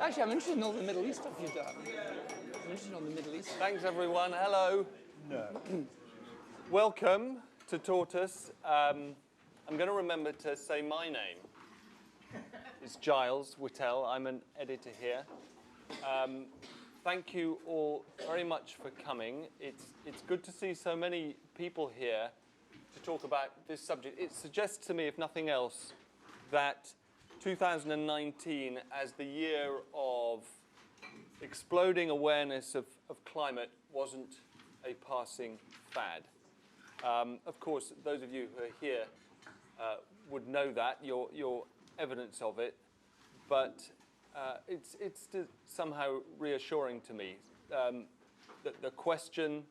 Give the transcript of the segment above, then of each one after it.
Actually, I'm interested in all the Middle East stuff you've done. I'm interested in all the Middle East. Thanks, everyone. Hello. No. Welcome to Tortoise. I'm going to remember to say my name. It's Giles Whittell. I'm an editor here. Thank you all very much for coming. It's good to see so many people here to talk about this subject. It suggests to me, if nothing else, that 2019 as the year of exploding awareness of climate wasn't a passing fad. Of course, those of you who are here would know that, you're evidence of it, but it's somehow reassuring to me that the question,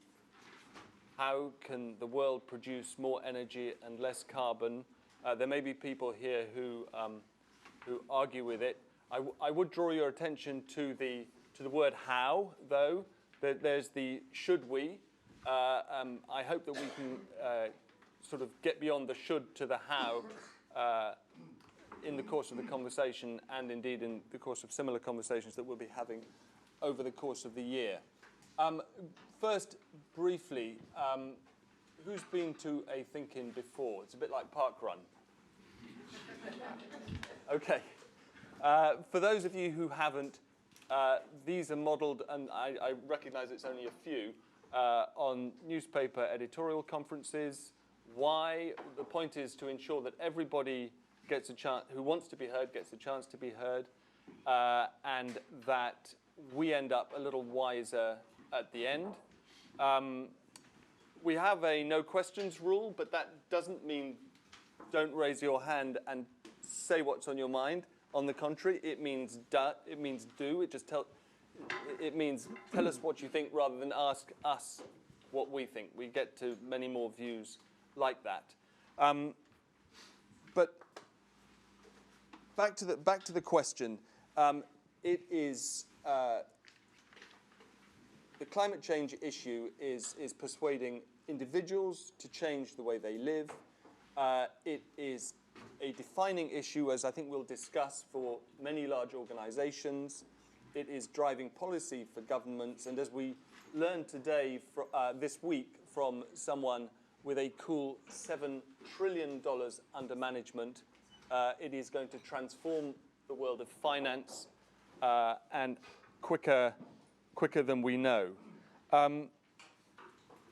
how can the world produce more energy and less carbon? There may be people here who argue with it. I would draw your attention to the word how, though. There's the should we. I hope that we can sort of get beyond the should to the how in the course of the conversation, and indeed in the course of similar conversations that we'll be having over the course of the year. First, briefly, who's been to a ThinkIn before? It's a bit like Parkrun. Okay. For those of you who haven't, these are modeled, and I recognize it's only a few, on newspaper editorial conferences. Why? The point is to ensure that everybody gets a chance, who wants to be heard, gets a chance to be heard, and that we end up a little wiser at the end. We have a no questions rule, but that doesn't mean don't raise your hand and say what's on your mind. On the contrary, it means do. It means tell us what you think rather than ask us what we think. We get to many more views like that. But back to the question. It is the climate change issue is persuading individuals to change the way they live. It is a defining issue, as I think we'll discuss, for many large organizations. It is driving policy for governments. And as we learned today, this week, from someone with a cool $7 trillion under management, it is going to transform the world of finance and quicker than we know.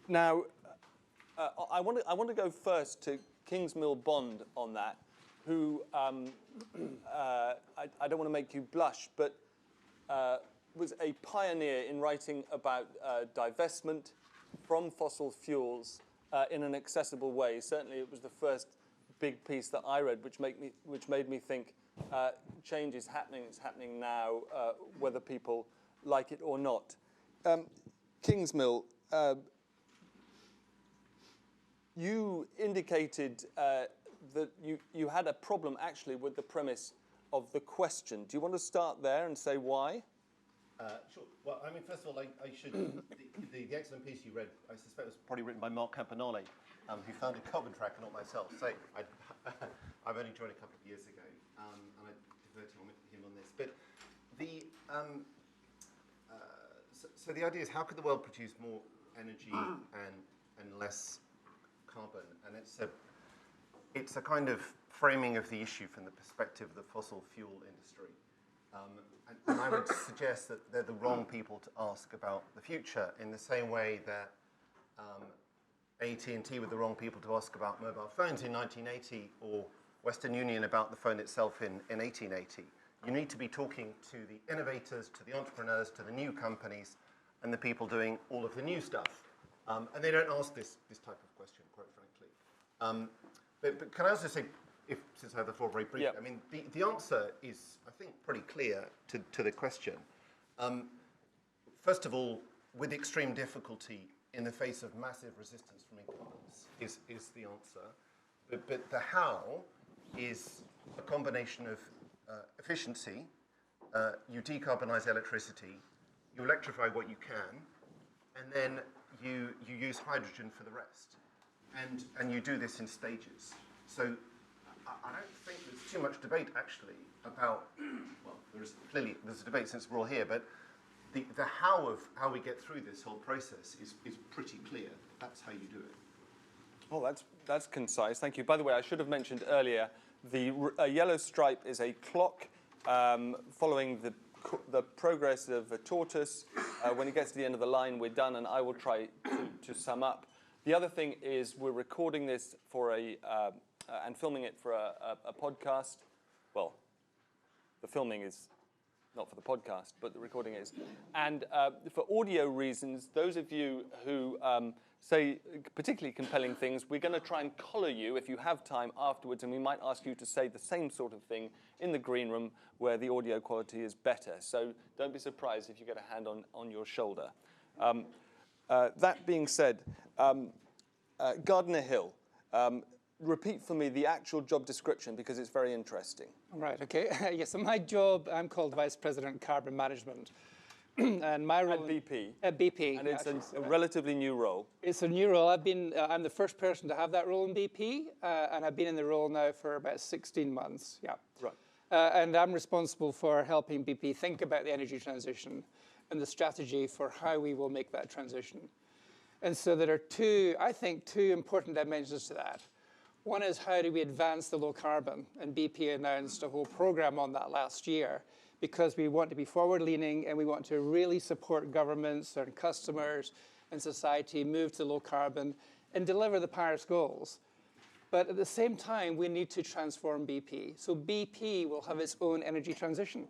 Now, I want to go first to Kingsmill Bond on that, who, I don't want to make you blush, but was a pioneer in writing about divestment from fossil fuels in an accessible way. Certainly it was the first big piece that I read, which made me think change is happening. It's happening now, whether people like it or not. Kingsmill, you indicated that you had a problem actually with the premise of the question. Do you want to start there and say why? Sure. Well, I mean, first of all, I should. The excellent piece you read, I suspect, was probably written by Mark Campanale, who founded Carbon Tracker, not myself. So I've only joined a couple of years ago, and I defer to him on this. But so the idea is, how could the world produce more energy and less carbon? And it's a kind of framing of the issue from the perspective of the fossil fuel industry. And I would suggest that they're the wrong people to ask about the future, in the same way that AT&T were the wrong people to ask about mobile phones in 1980, or Western Union about the phone itself in 1880. You need to be talking to the innovators, to the entrepreneurs, to the new companies, and the people doing all of the new stuff. And they don't ask this type of question, quite frankly. But can I also say, since I have the floor very briefly, yep. I mean, the answer is, I think, pretty clear to the question. First of all, with extreme difficulty in the face of massive resistance from incumbents is the answer. But the how is a combination of efficiency, you decarbonize electricity, you electrify what you can, and then you use hydrogen for the rest. And you do this in stages. So I don't think there's too much debate, actually, about, well, there's clearly there's a debate since we're all here, but the how of how we get through this whole process is pretty clear. That's how you do it. Well, that's concise. Thank you. By the way, I should have mentioned earlier, the yellow stripe is a clock following the progress of a tortoise. When it gets to the end of the line, we're done, and I will try to sum up. The other thing is we're recording this for and filming it for a podcast. Well, the filming is not for the podcast, but the recording is. And for audio reasons, those of you who say particularly compelling things, we're going to try and collar you if you have time afterwards, and we might ask you to say the same sort of thing in the green room where the audio quality is better. So don't be surprised if you get a hand on your shoulder. That being said, Gardner Hill, repeat for me the actual job description because it's very interesting. Right, okay. Yes, so my job, I'm called Vice President Carbon Management. And my role At BP. At BP. And it's a relatively new role. It's a new role. I'm the first person to have that role in BP, and I've been in the role now for about 16 months. Yeah. Right. And I'm responsible for helping BP think about the energy transition and the strategy for how we will make that transition. And so there are I think two important dimensions to that. One is how do we advance the low carbon? And BP announced a whole program on that last year because we want to be forward-leaning and we want to really support governments and customers and society move to low carbon and deliver the Paris goals. But at the same time, we need to transform BP. So BP will have its own energy transition.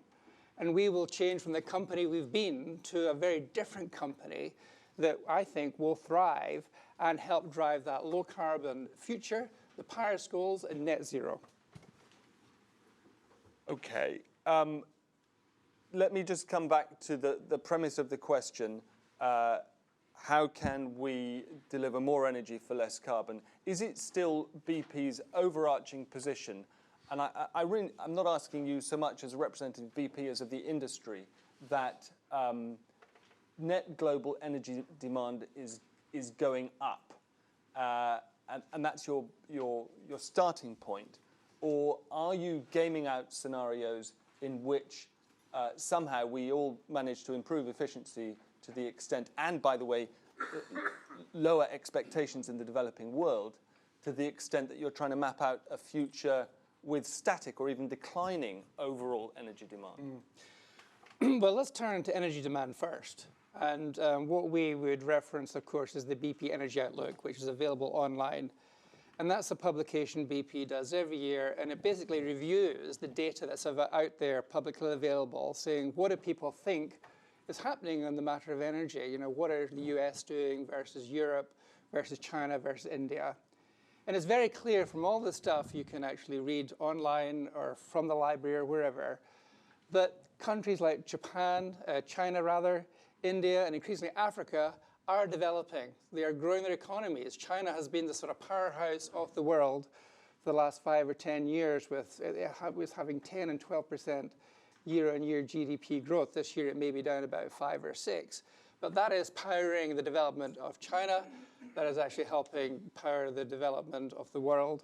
And we will change from the company we've been to a very different company that I think will thrive and help drive that low carbon future, the Paris goals, and net zero. Okay. Let me just come back to the premise of the question. How can we deliver more energy for less carbon? Is it still BP's overarching position? And I'm not asking you so much as a representative of BP as of the industry, that net global energy demand is going up. And that's your starting point. Or are you gaming out scenarios in which somehow we all manage to improve efficiency to the extent, and by the way, lower expectations in the developing world to the extent that you're trying to map out a future with static or even declining overall energy demand? Well, let's turn to energy demand first. And what we would reference, of course, is the BP Energy Outlook, which is available online. And that's a publication BP does every year, and it basically reviews the data that's out there publicly available, saying what do people think is happening on the matter of energy? You know, what are the US doing versus Europe versus China versus India? And it's very clear from all the stuff you can actually read online or from the library or wherever, that countries like Japan, China rather, India, and increasingly Africa are developing. They are growing their economies. China has been the sort of powerhouse of the world for the last 5 or 10 years with having 10 and 12% year-on-year GDP growth. This year it may be down about 5 or 6. But that is powering the development of China. That is actually helping power the development of the world.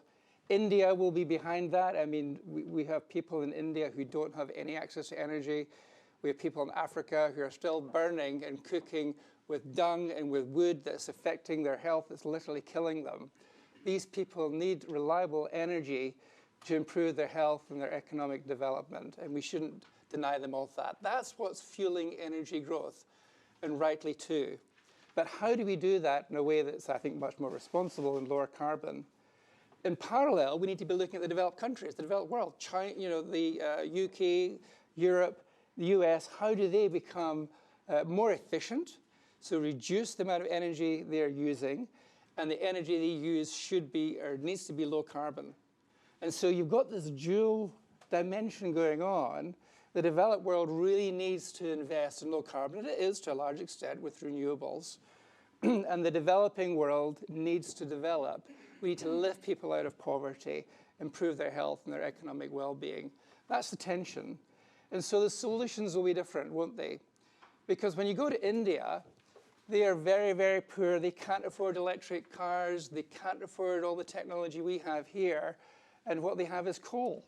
India will be behind that. I mean, we have people in India who don't have any access to energy. We have people in Africa who are still burning and cooking with dung and with wood that's affecting their health, that's literally killing them. These people need reliable energy to improve their health and their economic development, and we shouldn't deny them all that. That's what's fueling energy growth, and rightly too. But how do we do that in a way that's, I think, much more responsible and lower carbon? In parallel, we need to be looking at the developed countries, the developed world, China, you know, the UK, Europe, the US. How do they become more efficient? So reduce the amount of energy they're using, and the energy they use should be or needs to be low carbon. And so you've got this dual dimension going on. The developed world really needs to invest in low carbon, and it is to a large extent with renewables. And the developing world needs to develop. We need to lift people out of poverty, improve their health and their economic well-being. That's the tension. And so the solutions will be different, won't they? Because when you go to India, they are very, very poor. They can't afford electric cars. They can't afford all the technology we have here. And what they have is coal.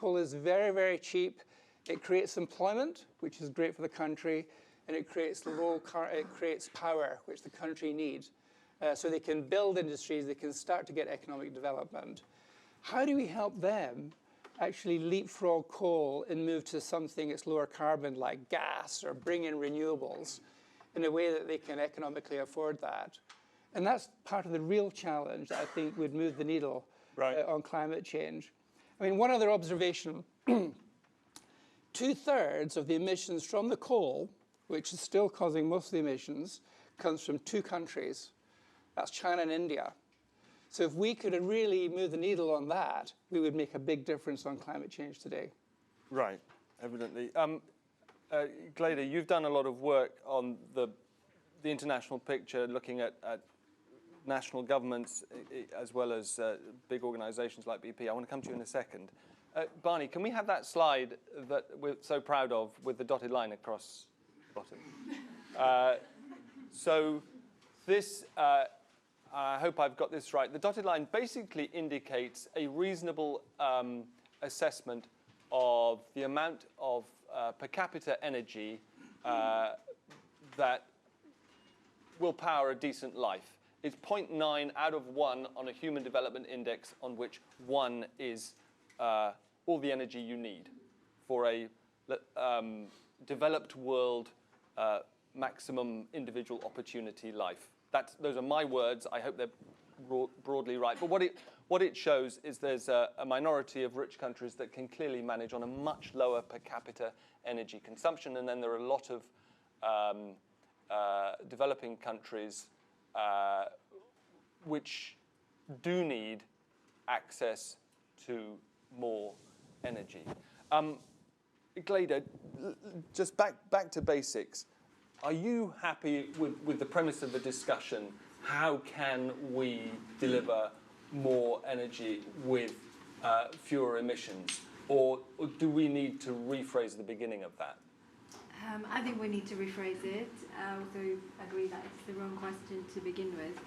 Coal is very, very cheap. It creates employment, which is great for the country, and it creates power, which the country needs. So they can build industries, they can start to get economic development. How do we help them actually leapfrog coal and move to something that's lower carbon like gas, or bring in renewables in a way that they can economically afford that? And that's part of the real challenge that I think would move the needle on climate change. I mean, one other observation, 2/3 of the emissions from the coal, which is still causing most of the emissions, comes from 2 countries. That's China and India. So if we could really move the needle on that, we would make a big difference on climate change today. Right, evidently. Gleda, you've done a lot of work on the international picture, looking at national governments as well as big organizations like BP. I want to come to you in a second. Barney, can we have that slide that we're so proud of with the dotted line across the bottom? So this, I hope I've got this right. The dotted line basically indicates a reasonable assessment of the amount of per capita energy that will power a decent life. It's 0.9 out of 1 on a Human Development Index, on which 1 is all the energy you need for a developed world maximum individual opportunity life. Those are my words. I hope they're broadly right. But what it shows is there's a minority of rich countries that can clearly manage on a much lower per capita energy consumption, and then there are a lot of developing countries which do need access to more energy. Gleda, just back to basics. Are you happy with the premise of the discussion? How can we deliver more energy with fewer emissions? Or do we need to rephrase the beginning of that? I think we need to rephrase it. I also agree that it's the wrong question to begin with.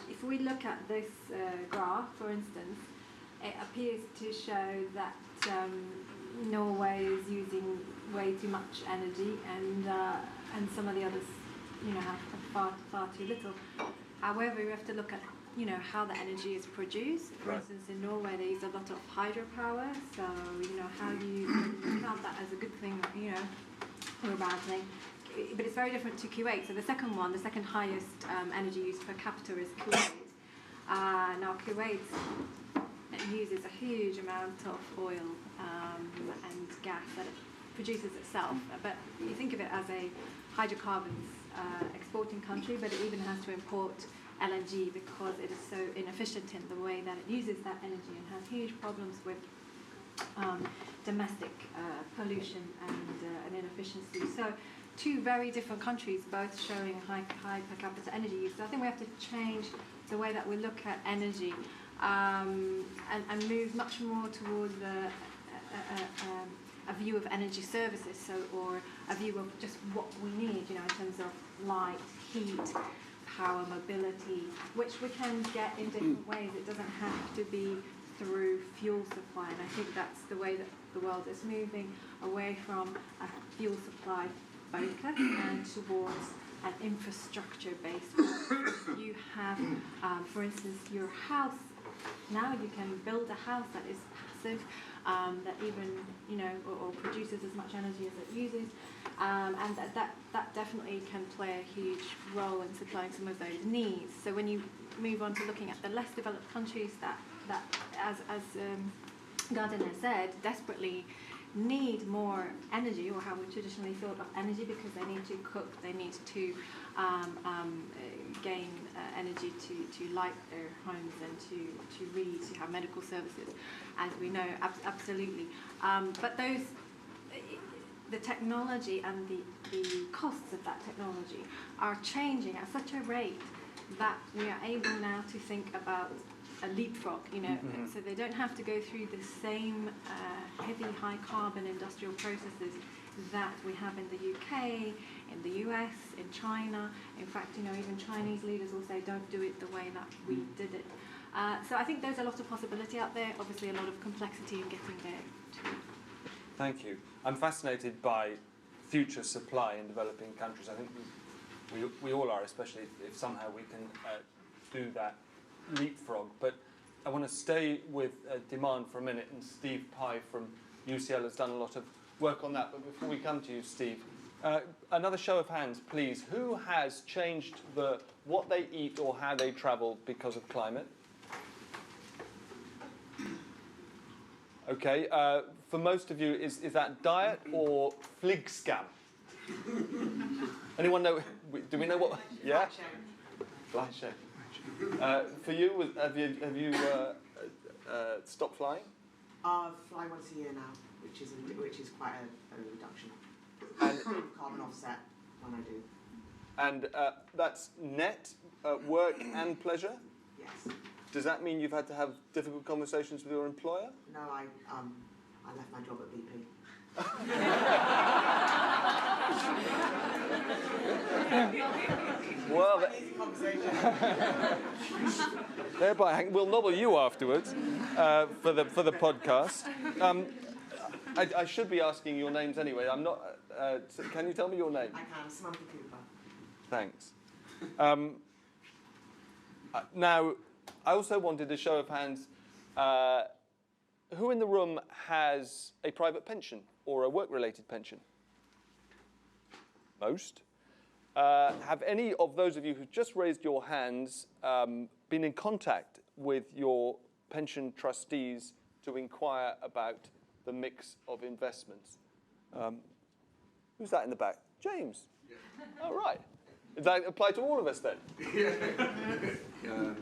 If we look at this graph, for instance, it appears to show that Norway is using way too much energy, and some of the others, have far too little. However, we have to look at, how the energy is produced. For instance, in Norway, they use a lot of hydropower. So, how do you count that as a good thing, or a bad thing? But it's very different to Kuwait. So the second highest energy use per capita is Kuwait. Now, Kuwait uses a huge amount of oil and gas that it produces itself. But you think of it as a hydrocarbons exporting country, but it even has to import LNG because it is so inefficient in the way that it uses that energy, and has huge problems with domestic pollution and inefficiency. So 2 very different countries, both showing high per capita energy use. So I think we have to change the way that we look at energy and move much more towards a view of energy services, or a view of just what we need, in terms of light, heat, power, mobility, which we can get in different ways. It doesn't have to be through fuel supply, and I think that's the way that the world is moving, away from a fuel supply focus and towards an infrastructure-based one. You have, for instance, your house. Now you can build a house that is passive, that even, or produces as much energy as it uses, and that definitely can play a huge role in supplying some of those needs. So when you move on to looking at the less developed countries that as Gardiner said, desperately need more energy, or how we traditionally thought of energy, because they need to cook, they need to gain energy to light their homes and to read, to have medical services, as we know, absolutely. But the technology and the costs of that technology are changing at such a rate that we are able now to think about a leapfrog, so they don't have to go through the same heavy, high carbon industrial processes that we have in the UK, in the US, in China. In fact, even Chinese leaders will say, don't do it the way that we did it. So I think there's a lot of possibility out there, obviously a lot of complexity in getting there too. Thank you. I'm fascinated by future supply in developing countries. I think we all are, especially if somehow we can do that leapfrog. But I want to stay with demand for a minute, and Steve Pye from UCL has done a lot of work on that. But before we come to you, Steve, another show of hands, please. Who has changed what they eat or how they travel because of climate? Okay, for most of you, is that diet or flygskam? Anyone know? Do we know what? Yeah? Fly show. For you, have you stopped flying? Fly once a year now, which is quite a reduction. And carbon offset when I do. And that's net work and pleasure? Yes. Does that mean you've had to have difficult conversations with your employer? No, I left my job at BP. Well, thereby we'll nobble you afterwards for the podcast. I should be asking your names anyway. I'm not. Can you tell me your name? I can. Samantha Cooper. Thanks. Now, I also wanted a show of hands. Who in the room has a private pension or a work-related pension? Most. Have any of those of you who just raised your hands been in contact with your pension trustees to inquire about the mix of investments? Who's that in the back? James? Yeah. Oh, right. Does that apply to all of us then?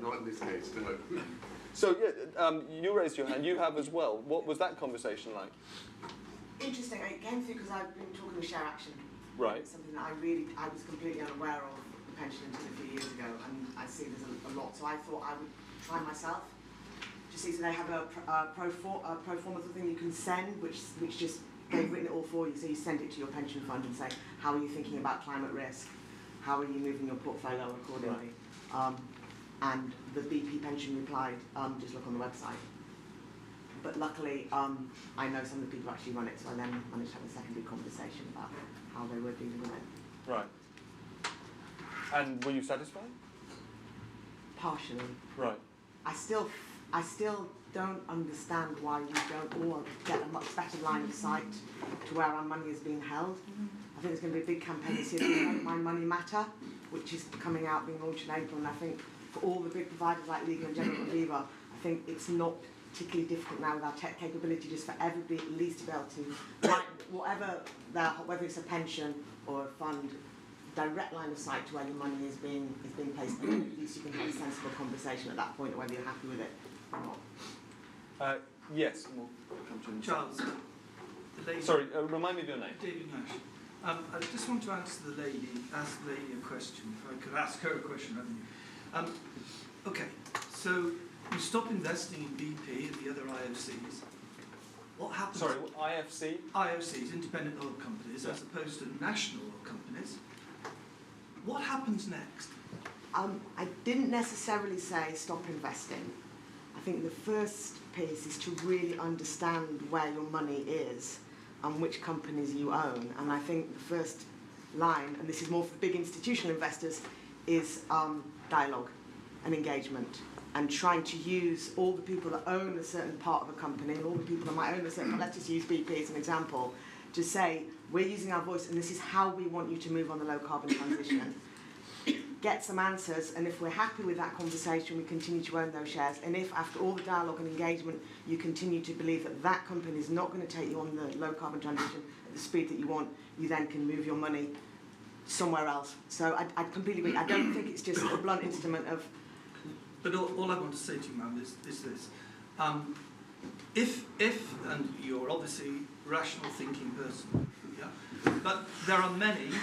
Not in this case, no. So you raised your hand. You have as well. What was that conversation like? Interesting. It came through because I've been talking with Share Action. Right. It's something that I was completely unaware of the pension until a few years ago, and I see there's a lot. So I thought I would try myself to see. So they have a pro forma thing you can send, which just they've written it all for you. So you send it to your pension fund and say, how are you thinking about climate risk? How are you moving your portfolio accordingly? Right. And the BP pension replied, just look on the website. But luckily, I know some of the people who actually run it, so I then managed to have a secondary conversation about how they were dealing with it. Right. And were you satisfied? Partially. Right. I still don't understand why we don't all get a much better line of sight to where our money is being held. I think there's going to be a big campaign this year, Make My Money Matter, which is coming out, being launched in April, and I think for all the big providers like Legal and General and Viva, I think it's not particularly difficult now with our tech capability just for everybody at least to be able to, like, whether it's a pension or a fund, direct line of sight to where your money is being placed, and at least you can have a sensible conversation at that point whether you're happy with it or not. Yes, we'll come to you. Charles, the lady. Sorry, remind me of your name. David Nash. I just want to ask the lady a question. If I could ask her a question, rather than you. Okay, so you stop investing in BP and the other IOCs. What happens? Sorry, IFC? IOCs, independent oil companies, as opposed to national oil companies. What happens next? I didn't necessarily say stop investing. I think the first piece is to really understand where your money is and which companies you own. And I think the first line, and this is more for big institutional investors, is dialogue and engagement, and trying to use all the people that own a certain part of a company and all the people that might own a certain, let's just use BP as an example, to say, we're using our voice and this is how we want you to move on the low carbon transition. Get some answers, and if we're happy with that conversation, we continue to own those shares. And if after all the dialogue and engagement, you continue to believe that that company is not going to take you on the low carbon transition at the speed that you want, you then can move your money somewhere else. So I completely agree. I don't think it's just a blunt instrument of... But all I want to say to you, ma'am, is this. If, and you're obviously a rational thinking person, yeah, but there are many,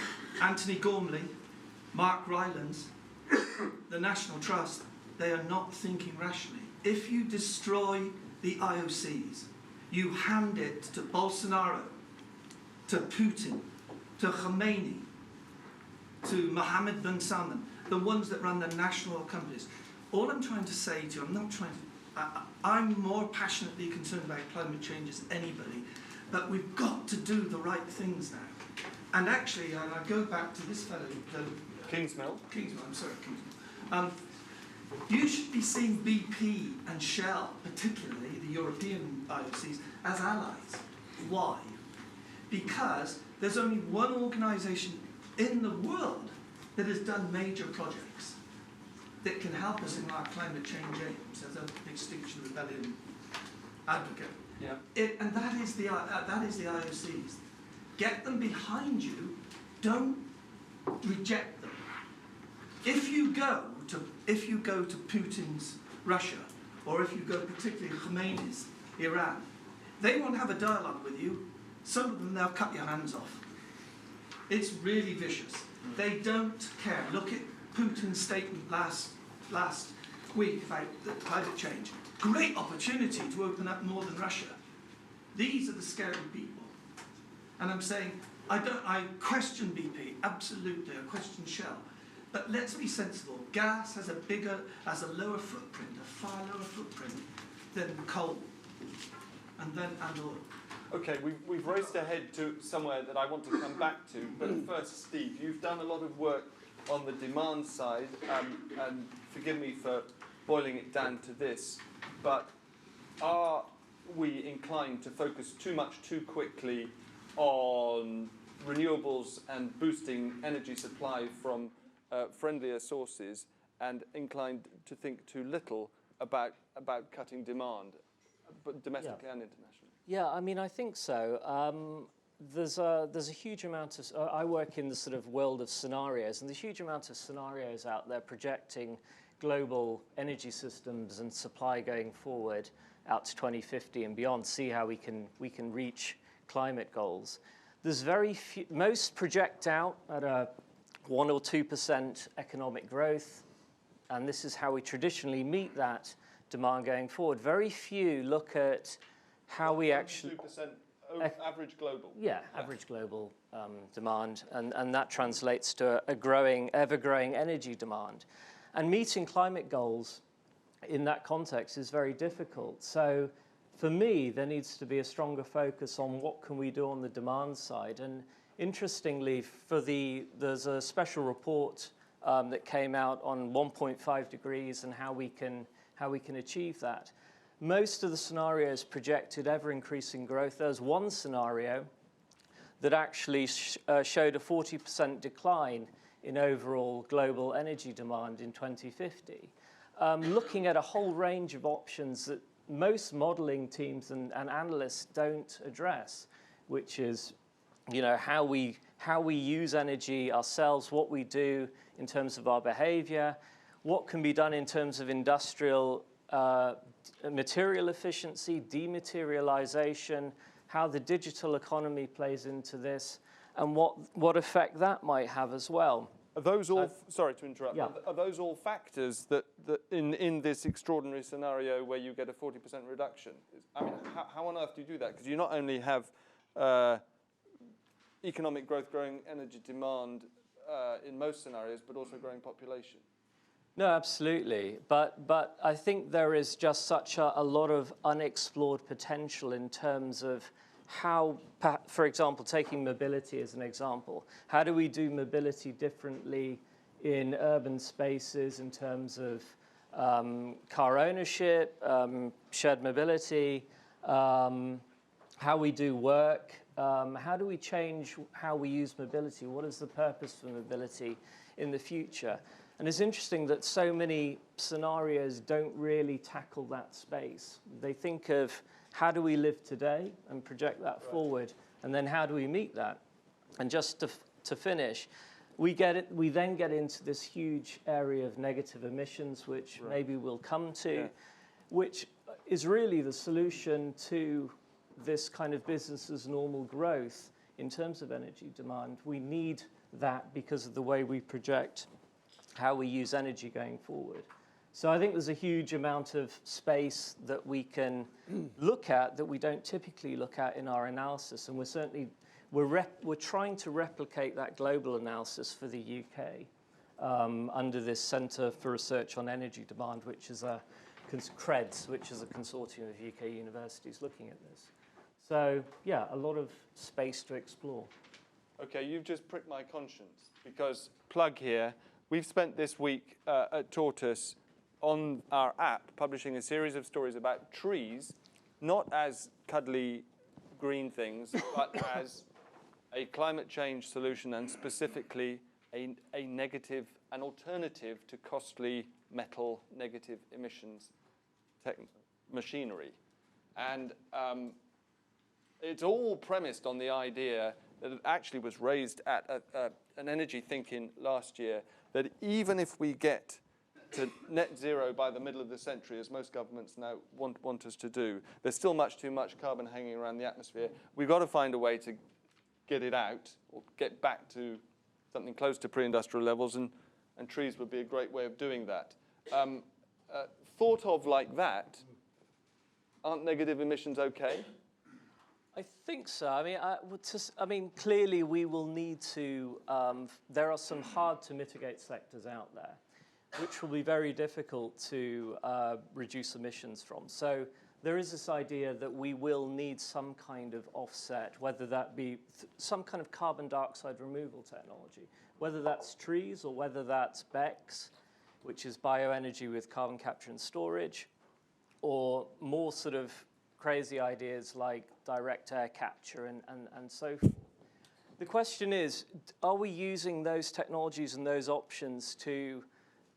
Anthony Gormley, Mark Rylance, the National Trust, they are not thinking rationally. If you destroy the IOCs, you hand it to Bolsonaro, to Putin, to Khomeini, to Mohammed bin Salman, the ones that run the national oil companies. All I'm trying to say to you, I'm more passionately concerned about climate change as anybody, But we've got to do the right things now. And actually, and I go back to this fellow, Kingsmill. Kingsmill. You should be seeing BP and Shell, particularly the European IOCs, as allies. Why? Because there's only one organisation in the world that has done major projects that can help us in our climate change aims as an Extinction Rebellion advocate. Yeah. And that is the IOCs. Get them behind you. Don't reject them. If you go to Putin's Russia, or if you go particularly Khomeini's Iran, they won't have a dialogue with you. Some of them, they'll cut your hands off. It's really vicious. They don't care. Look at Putin's statement last week about the climate change. Great opportunity to open up northern Russia. These are the scary people. And I'm saying, I question BP, absolutely, I question Shell. But let's be sensible. Gas has a lower footprint, a far lower footprint than coal and oil. Okay, we've raced ahead to somewhere that I want to come back to. But first, Steve, you've done a lot of work on the demand side, and forgive me for boiling it down to this, but are we inclined to focus too much too quickly on renewables and boosting energy supply from friendlier sources, and inclined to think too little about cutting demand, but domestically and internationally? Yeah, I mean, I think so. There's a huge amount of, I work in the sort of world of scenarios, and there's a huge amount of scenarios out there projecting global energy systems and supply going forward out to 2050 and beyond, see how we can reach climate goals. There's very few, most project out at a 1 or 2% economic growth, and this is how we traditionally meet that demand going forward. Very few look at how we actually... 2% average global. Yeah, average global demand, and that translates to a growing, ever-growing energy demand. And meeting climate goals in that context is very difficult. So for me, there needs to be a stronger focus on what can we do on the demand side. And interestingly, there's a special report that came out on 1.5 degrees and how we can achieve that. Most of the scenarios projected ever-increasing growth. There's one scenario that actually showed a 40% decline in overall global energy demand in 2050. Looking at a whole range of options that most modeling teams and analysts don't address, which is, you know, how we use energy ourselves, what we do in terms of our behavior, what can be done in terms of industrial material efficiency, dematerialization, how the digital economy plays into this, and what effect that might have as well. Are those all, sorry to interrupt, yeah. Are those all factors that in this extraordinary scenario where you get a 40% reduction? I mean, how on earth do you do that? Because you not only have economic growth, growing energy demand in most scenarios, but also growing population. No, absolutely. But I think there is just such a lot of unexplored potential in terms of how, for example, taking mobility as an example, how do we do mobility differently in urban spaces in terms of car ownership, shared mobility, how we do work, how do we change how we use mobility, what is the purpose for mobility in the future? And it's interesting that so many scenarios don't really tackle that space. They think of how do we live today and project that forward, and then how do we meet that? And just to finish, we then get into this huge area of negative emissions, which maybe we'll come to, which is really the solution to this kind of business as normal growth in terms of energy demand. We need that because of the way we project how we use energy going forward. So I think there's a huge amount of space that we can look at that we don't typically look at in our analysis, and we're trying to replicate that global analysis for the UK under this Centre for Research on Energy Demand, which is CREDS, which is a consortium of UK universities looking at this. So, yeah, a lot of space to explore. Okay, you've just pricked my conscience because, plug here, we've spent this week at Tortoise on our app publishing a series of stories about trees, not as cuddly green things, but as a climate change solution and specifically a negative, an alternative to costly metal negative emissions machinery. And it's all premised on the idea that it actually was raised at an Energy ThinkIn last year, that even if we get to net zero by the middle of the century, as most governments now want us to do, there's still much too much carbon hanging around the atmosphere. We've got to find a way to get it out or get back to something close to pre-industrial levels, and trees would be a great way of doing that. Thought of like that, aren't negative emissions okay? I think so. I mean, clearly we will need to, there are some hard to mitigate sectors out there, which will be very difficult to reduce emissions from. So there is this idea that we will need some kind of offset, whether that be some kind of carbon dioxide removal technology, whether that's trees or whether that's BECCS, which is bioenergy with carbon capture and storage, or more sort of crazy ideas like direct air capture and so forth. The question is, are we using those technologies and those options to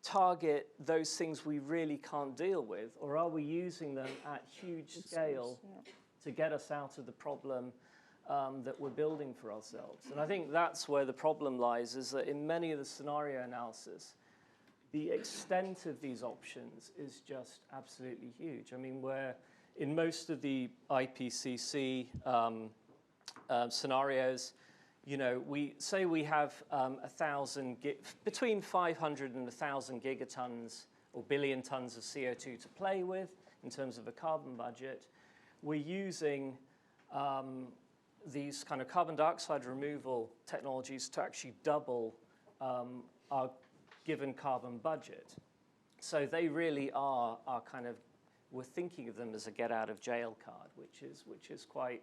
target those things we really can't deal with, or are we using them at huge scale to get us out of the problem that we're building for ourselves? And I think that's where the problem lies, is that in many of the scenario analysis, the extent of these options is just absolutely huge. I mean, we're in most of the IPCC scenarios, you know, we say we have between 500 and 1,000 gigatons or billion tons of CO2 to play with in terms of a carbon budget. We're using these kind of carbon dioxide removal technologies to actually double our given carbon budget. So they really are kind of, we're thinking of them as a get out of jail card, which is quite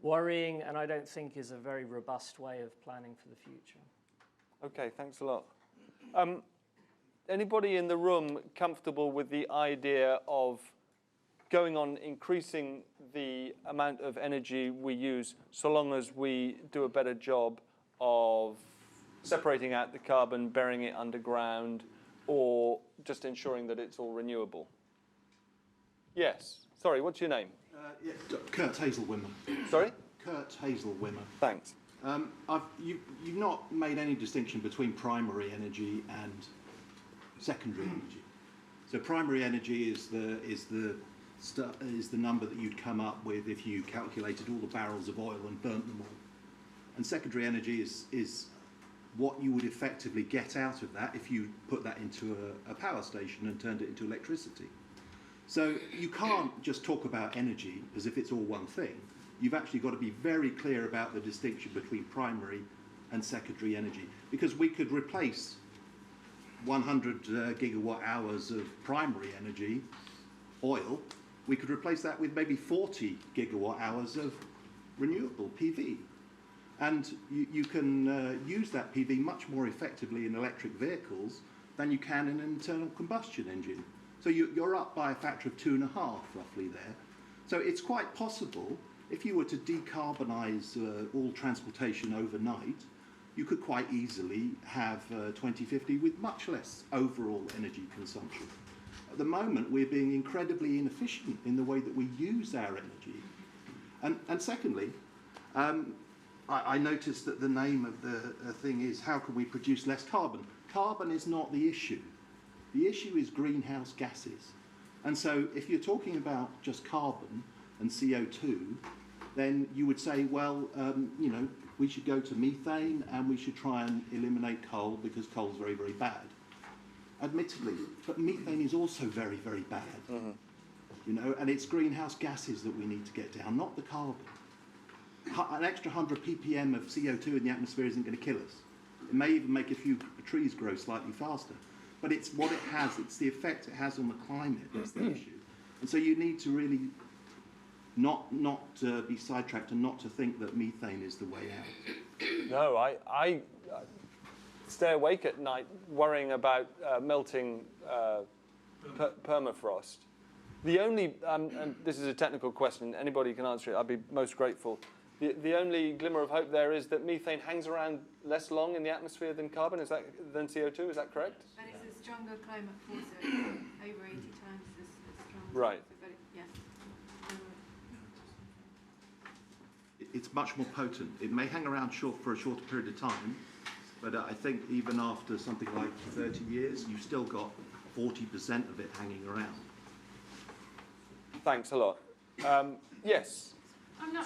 worrying, and I don't think is a very robust way of planning for the future. Okay, thanks a lot. Anybody in the room comfortable with the idea of going on increasing the amount of energy we use so long as we do a better job of separating out the carbon, burying it underground, or just ensuring that it's all renewable? Yes. Sorry, what's your name? Kurt Hazelwimmer. Sorry? Kurt Hazelwimmer. Thanks. You've not made any distinction between primary energy and secondary energy. So primary energy is the number that you'd come up with if you calculated all the barrels of oil and burnt them all. And secondary energy is what you would effectively get out of that if you put that into a power station and turned it into electricity. So you can't just talk about energy as if it's all one thing. You've actually got to be very clear about the distinction between primary and secondary energy, because we could replace 100 gigawatt hours of primary energy, oil, we could replace that with maybe 40 gigawatt hours of renewable PV. And you can use that PV much more effectively in electric vehicles than you can in an internal combustion engine. So you're up by a factor of 2.5 roughly there. So it's quite possible, if you were to decarbonise all transportation overnight, you could quite easily have 2050 with much less overall energy consumption. At the moment, we're being incredibly inefficient in the way that we use our energy. And secondly, I noticed that the name of the thing is, how can we produce less carbon? Carbon is not the issue. The issue is greenhouse gases. And so if you're talking about just carbon and CO2, then you would say, well, you know, we should go to methane and we should try and eliminate coal because coal is very, very bad. Admittedly, but methane is also very, very bad. Mm-hmm. You know, and it's greenhouse gases that we need to get down, not the carbon. An extra 100 ppm of CO2 in the atmosphere isn't going to kill us. It may even make a few trees grow slightly faster. But it's what it has, it's the effect it has on the climate that's the issue. And so you need to really not be sidetracked and not to think that methane is the way out. No, I stay awake at night worrying about melting permafrost. The only, and this is a technical question, anybody can answer it, I'd be most grateful. The only glimmer of hope there is that methane hangs around less long in the atmosphere than carbon, than CO2, is that correct? But it's a stronger climate force, so over 80 times as strong. Right. But yes. It's much more potent. It may hang around for a shorter period of time, but I think even after something like 30 years, you've still got 40% of it hanging around. Thanks a lot. Yes.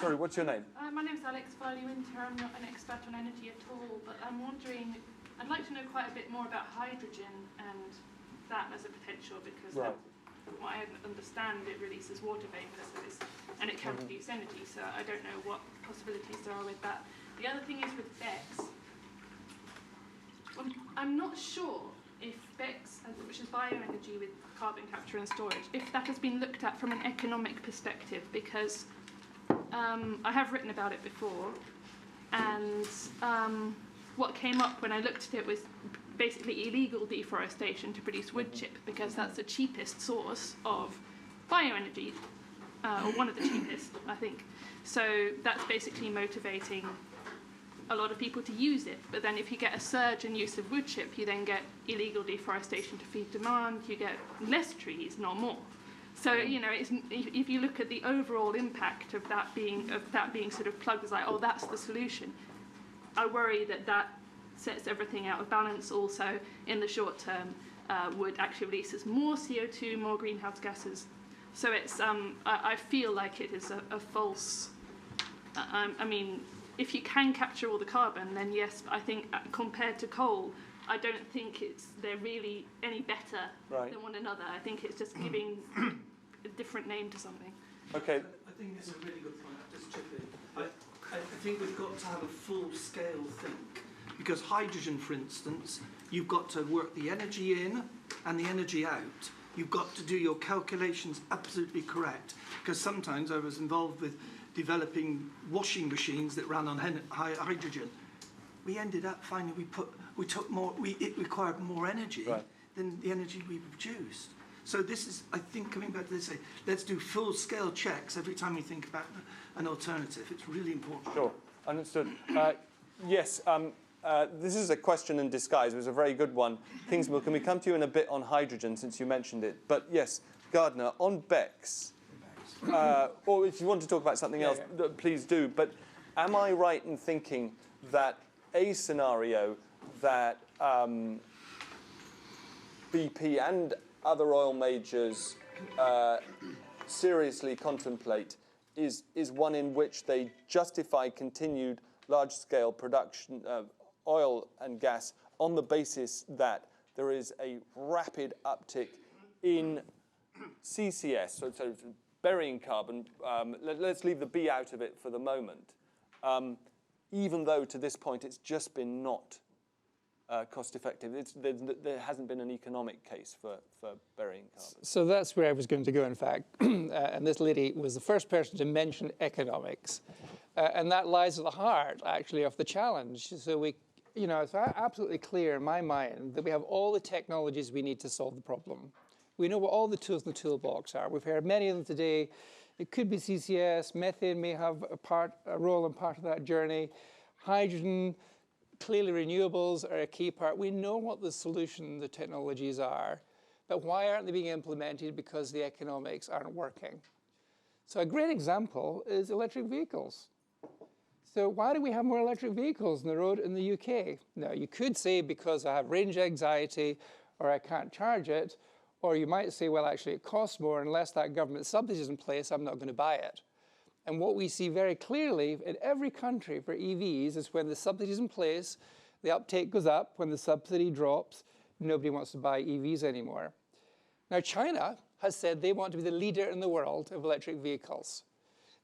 Sorry, what's your name? My name's Alex Farley-Winter. I'm not an expert on energy at all, but I'm wondering, I'd like to know quite a bit more about hydrogen and that as a potential, because right. From what I understand, it releases water vapour, and it can produce energy, so I don't know what possibilities there are with that. The other thing is with BECCS. I'm not sure if BECCS, which is bioenergy with carbon capture and storage, if that has been looked at from an economic perspective, because I have written about it before, and what came up when I looked at it was basically illegal deforestation to produce wood chip, because that's the cheapest source of bioenergy, or one of the cheapest, I think. So that's basically motivating a lot of people to use it. But then if you get a surge in use of wood chip, you then get illegal deforestation to feed demand, you get less trees, not more. So, you know, if you look at the overall impact of that being sort of plugged as like, oh, that's the solution, I worry that sets everything out of balance. Also, in the short term, wood actually releases more CO2, more greenhouse gases. So it's, I feel like it is a false, I mean, if you can capture all the carbon, then yes, but I think compared to coal, I don't think they're really any better than one another. I think it's just giving a different name to something. Okay. I think it's a really good point. I'll just chip in. I think we've got to have a full-scale think, because hydrogen, for instance, you've got to work the energy in and the energy out. You've got to do your calculations absolutely correct, because sometimes I was involved with developing washing machines that ran on hydrogen. We ended up finding it required more energy than the energy we produced. So this is, I think, coming back to this, let's do full-scale checks every time we think about an alternative. It's really important. Sure, understood. Yes, this is a question in disguise. It was a very good one. Kingsmill, can we come to you in a bit on hydrogen, since you mentioned it? But yes, Gardner, on BECCS, or if you want to talk about something else, please do. But am I right in thinking that a scenario that BP and other oil majors seriously contemplate is one in which they justify continued large-scale production of oil and gas on the basis that there is a rapid uptick in CCS, so burying carbon. Let's leave the B out of it for the moment, even though to this point it's just been not cost-effective. There hasn't been an economic case for burying carbon. So that's where I was going to go, in fact. And this lady was the first person to mention economics. And that lies at the heart, actually, of the challenge. So it's absolutely clear in my mind that we have all the technologies we need to solve the problem. We know what all the tools in the toolbox are. We've heard many of them today. It could be CCS. Methane may have a role in part of that journey. Hydrogen, clearly renewables are a key part. We know what the solution, the technologies are, but why aren't they being implemented? Because the economics aren't working. So a great example is electric vehicles. So why do we have more electric vehicles on the road in the UK? Now, you could say because I have range anxiety or I can't charge it, or you might say, well, actually it costs more. Unless that government subsidy is in place, I'm not going to buy it. And what we see very clearly in every country for EVs is when the subsidy is in place, the uptake goes up. When the subsidy drops, nobody wants to buy EVs anymore. Now, China has said they want to be the leader in the world of electric vehicles.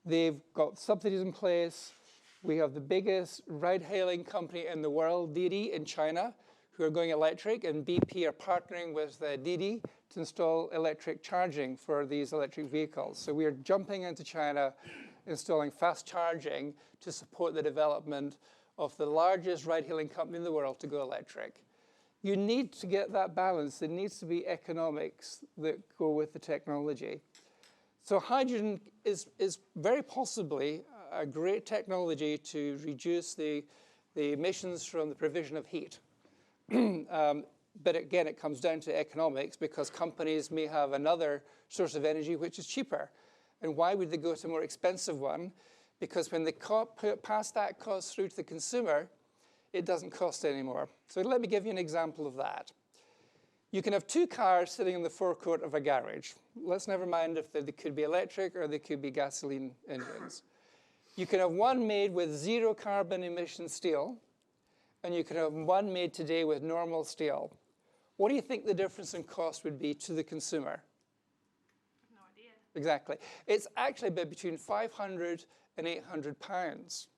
They've got subsidies in place. We have the biggest ride-hailing company in the world, Didi, in China, who are going electric, and BP are partnering with Didi to install electric charging for these electric vehicles. So we are jumping into China, installing fast charging to support the development of the largest ride-hailing company in the world to go electric. You need to get that balance. There needs to be economics that go with the technology. So hydrogen is very possibly a great technology to reduce the emissions from the provision of heat. But again, it comes down to economics, because companies may have another source of energy which is cheaper. And why would they go to a more expensive one? Because when they pass that cost through to the consumer, it doesn't cost anymore. So let me give you an example of that. You can have two cars sitting in the forecourt of a garage. Let's never mind if they could be electric or they could be gasoline engines. You can have one made with zero carbon emission steel, and you can have one made today with normal steel. What do you think the difference in cost would be to the consumer? No idea. Exactly. It's actually between 500 and 800 pounds.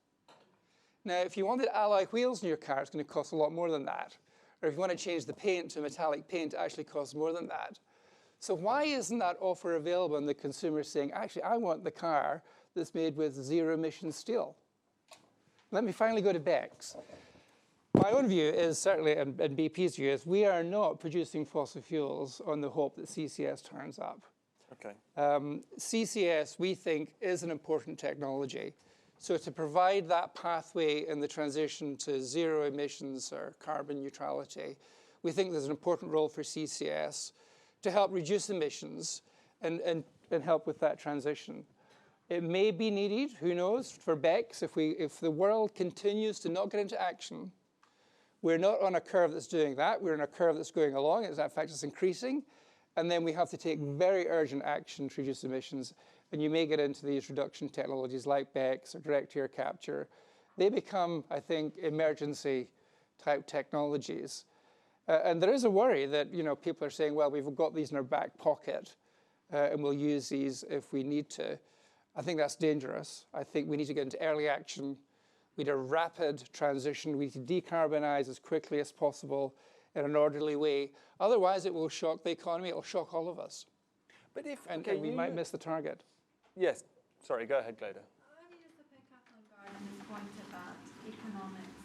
Now, if you wanted alloy wheels in your car, it's going to cost a lot more than that. Or if you want to change the paint to metallic paint, it actually costs more than that. So why isn't that offer available and the consumer saying, actually, I want the car that's made with zero emission steel? Let me finally go to BECCS. My own view is, certainly, and BP's view is, we are not producing fossil fuels on the hope that CCS turns up. Okay. CCS, we think, is an important technology. So to provide that pathway in the transition to zero emissions or carbon neutrality, we think there's an important role for CCS to help reduce emissions and help with that transition. It may be needed, who knows, for BECCS. If the world continues to not get into action, we're not on a curve that's doing that. We're on a curve that's going along. In fact, it's increasing. And then we have to take very urgent action to reduce emissions. And you may get into these reduction technologies like BECCS or direct air capture. They become, I think, emergency type technologies. And there is a worry that people are saying, well, we've got these in our back pocket and we'll use these if we need to. I think that's dangerous. I think we need to get into early action. We need a rapid transition. We need to decarbonize as quickly as possible in an orderly way. Otherwise, it will shock the economy. It will shock all of us. But if and we might miss the target. Yes. Sorry, go ahead, Gleda. Let me just pick up on Gordon's point about economics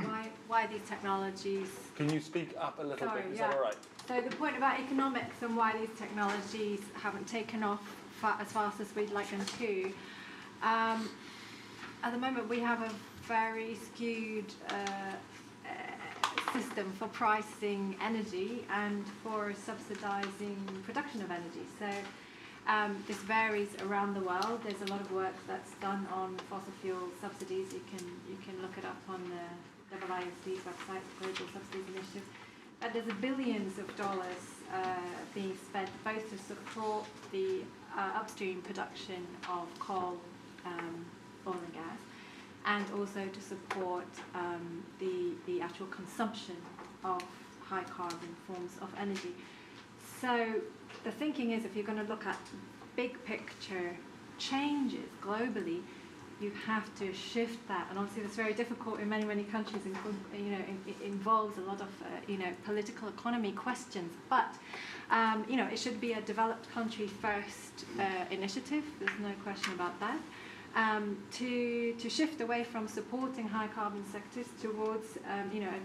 and why these technologies. Can you speak up a little bit? Is Yeah. that all right? So the point about economics and why these technologies haven't taken off as fast as we'd like them to. At the moment, we have a very skewed system for pricing energy and for subsidizing production of energy. So this varies around the world. There's a lot of work that's done on fossil fuel subsidies. You can look it up on the IISD's website, Global Subsidies Initiative. But there's billions of dollars being spent both to support the upstream production of coal, oil and gas, and also to support the actual consumption of high carbon forms of energy. So the thinking is, if you're going to look at big picture changes globally, you have to shift that, and obviously that's very difficult in many countries. It involves a lot of political economy questions. But it should be a developed country first initiative. There's no question about that. To shift away from supporting high carbon sectors towards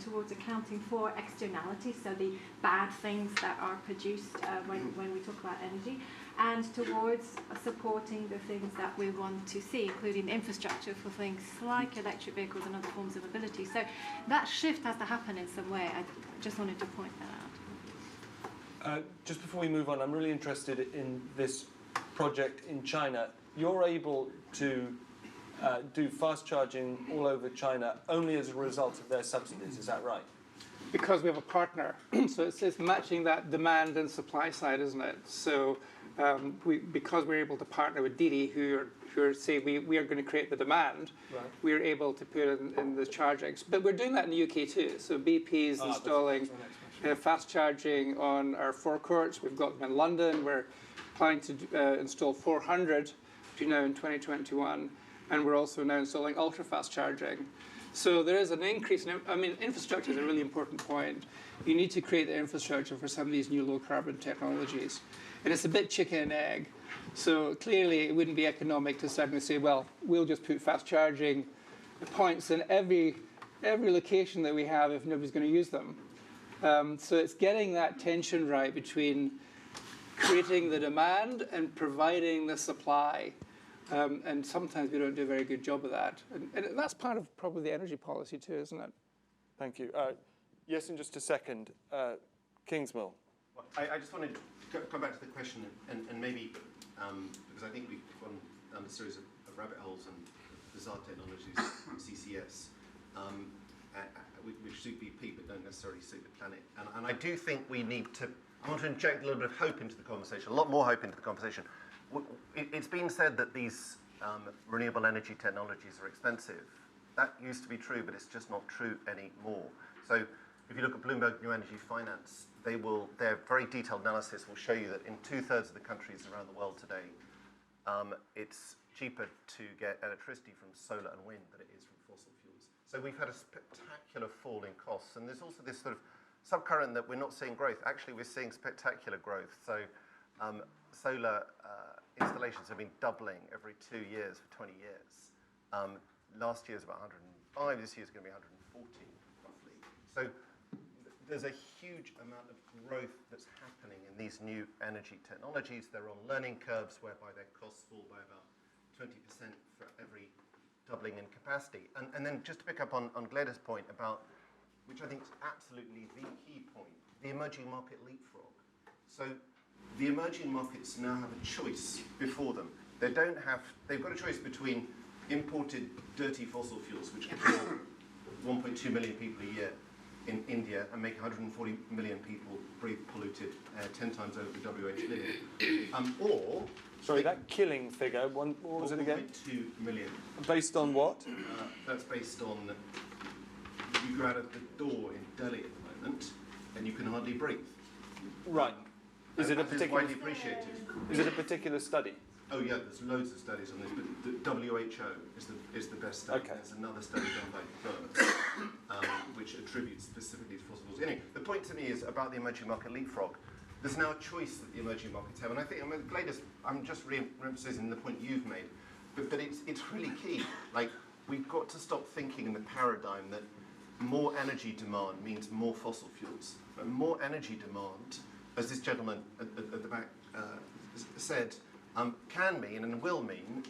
towards accounting for externalities, so the bad things that are produced when we talk about energy, and towards supporting the things that we want to see, including infrastructure for things like electric vehicles and other forms of mobility. So that shift has to happen in some way. I just wanted to point that out. Just before we move on, I'm really interested in this project in China. You're able to do fast charging all over China only as a result of their subsidies, is that right? Because we have a partner. So it's matching that demand and supply side, isn't it? So because we're able to partner with Didi, who are say we are going to create the demand, right, we're able to put it in the charging. But we're doing that in the UK too. So BP is installing fast charging on our forecourts. We've got them in London. We're planning to install 400 between now and 2021. And we're also now installing ultra-fast charging. So there is an increase in, I mean, infrastructure is a really important point. You need to create the infrastructure for some of these new low carbon technologies. And it's a bit chicken and egg. So clearly it wouldn't be economic to suddenly say, well, we'll just put fast charging points in every location that we have if nobody's going to use them. So it's getting that tension right between creating the demand and providing the supply. And sometimes we don't do a very good job of that. And that's part of probably the energy policy too, isn't it? Thank you. Yes, in just a second. Kingsmill. Well, I just wanted to come back to the question and maybe, because I think we've gone down a series of rabbit holes and bizarre technologies, CCS, which suit BP but don't necessarily suit the planet. And I do think we need to, I want to inject a little bit of hope into the conversation, a lot more hope into the conversation. It's been said that these renewable energy technologies are expensive. That used to be true, but it's just not true anymore. So if you look at Bloomberg New Energy Finance, their very detailed analysis will show you that in 2/3 of the countries around the world today, it's cheaper to get electricity from solar and wind than it is from fossil fuels. So we've had a spectacular fall in costs, and there's also this sort of subcurrent that we're not seeing growth. Actually, we're seeing spectacular growth. So solar installations have been doubling every 2 years for 20 years. Last year was about 105, this year's going to be 140, roughly. So there's a huge amount of growth that's happening in these new energy technologies. They're on learning curves whereby their costs fall by about 20% for every doubling in capacity. And then just to pick up on Gleda's point about, which I think is absolutely the key point, the emerging market leapfrog. So the emerging markets now have a choice before them. They've got a choice between imported dirty fossil fuels, which kill 1.2 million people a year in India and make 140 million people breathe polluted air 10 times over the WHO limit. Or... Sorry, that killing figure, what was it again? 1.2 million. Based on what? That's based on, you go out of the door in Delhi at the moment and you can hardly breathe. Right. Is it a particular... widely appreciated. Is it a particular study? Oh yeah, there's loads of studies on this, but the WHO is the best study. Okay. There's another study done by Burns, which attributes specifically to fossil fuels. Anyway, the point to me is about the emerging market leapfrog. There's now a choice that the emerging markets have, and I think I'm just re-emphasising the point you've made, but it's really key. Like, we've got to stop thinking in the paradigm that more energy demand means more fossil fuels. But more energy demand, as this gentleman at the back said, can mean and will mean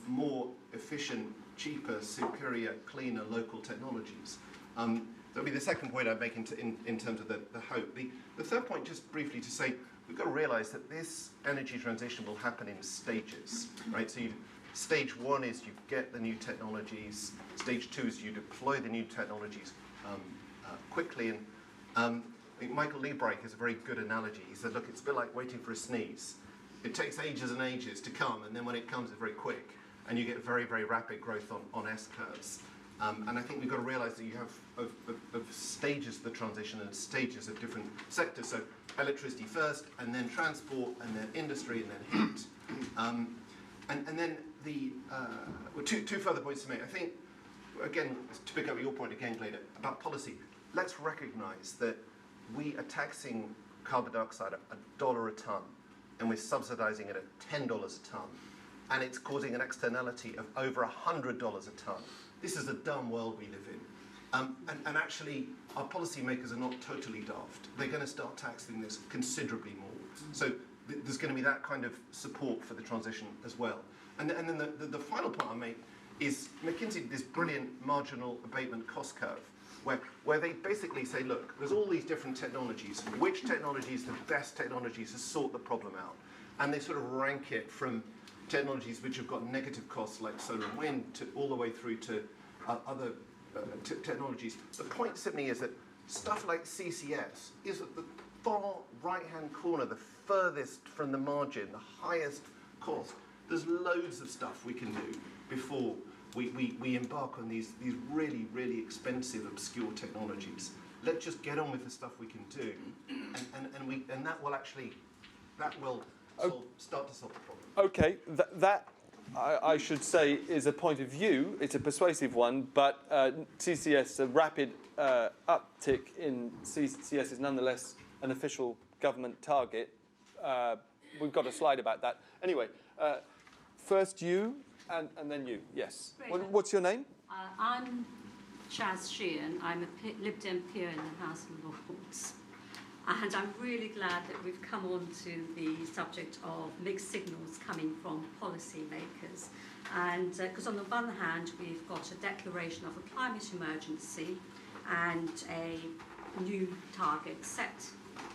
more efficient, cheaper, superior, cleaner local technologies. That'll be the second point I'd make in terms of the hope. The third point, just briefly to say, we've got to realise that this energy transition will happen in stages, right? So stage one is you get the new technologies. Stage two is you deploy the new technologies quickly. And I think Michael Liebreich has a very good analogy. He said, look, it's a bit like waiting for a sneeze. It takes ages and ages to come, and then when it comes, it's very quick, and you get very, very rapid growth on S-curves. And I think we've got to realise that you have of stages of the transition and stages of different sectors. So electricity first, and then transport, and then industry, and then heat. And then two further points to make. I think, again, to pick up your point again, Gleda, about policy, let's recognise that we are taxing carbon dioxide at $1 a tonne, and we're subsidising it at $10 a tonne, and it's causing an externality of over $100 a tonne. This is a dumb world we live in. And actually, our policymakers are not totally daft. They're going to start taxing this considerably more. So there's going to be that kind of support for the transition as well. And then the final point I make is McKinsey did this brilliant marginal abatement cost curve, where they basically say, look, there's all these different technologies. Which technology is the best technologies to sort the problem out? And they sort of rank it from technologies which have got negative costs like solar and wind all the way through to other technologies. The point simply is that stuff like CCS is at the far right-hand corner, the furthest from the margin, the highest cost. There's loads of stuff we can do before we embark on these really, really expensive, obscure technologies. Let's just get on with the stuff we can do, and that will actually start to solve the problem. Okay, I should say, is a point of view. It's a persuasive one, but CCS, a rapid uptick in CCS is nonetheless an official government target. We've got a slide about that. Anyway, first you, and then you. Yes. What's your name? I'm Chaz Sheehan. I'm a Lib Dem peer in the House of Lords. And I'm really glad that we've come on to the subject of mixed signals coming from policymakers. And because on the one hand, we've got a declaration of a climate emergency and a new target set,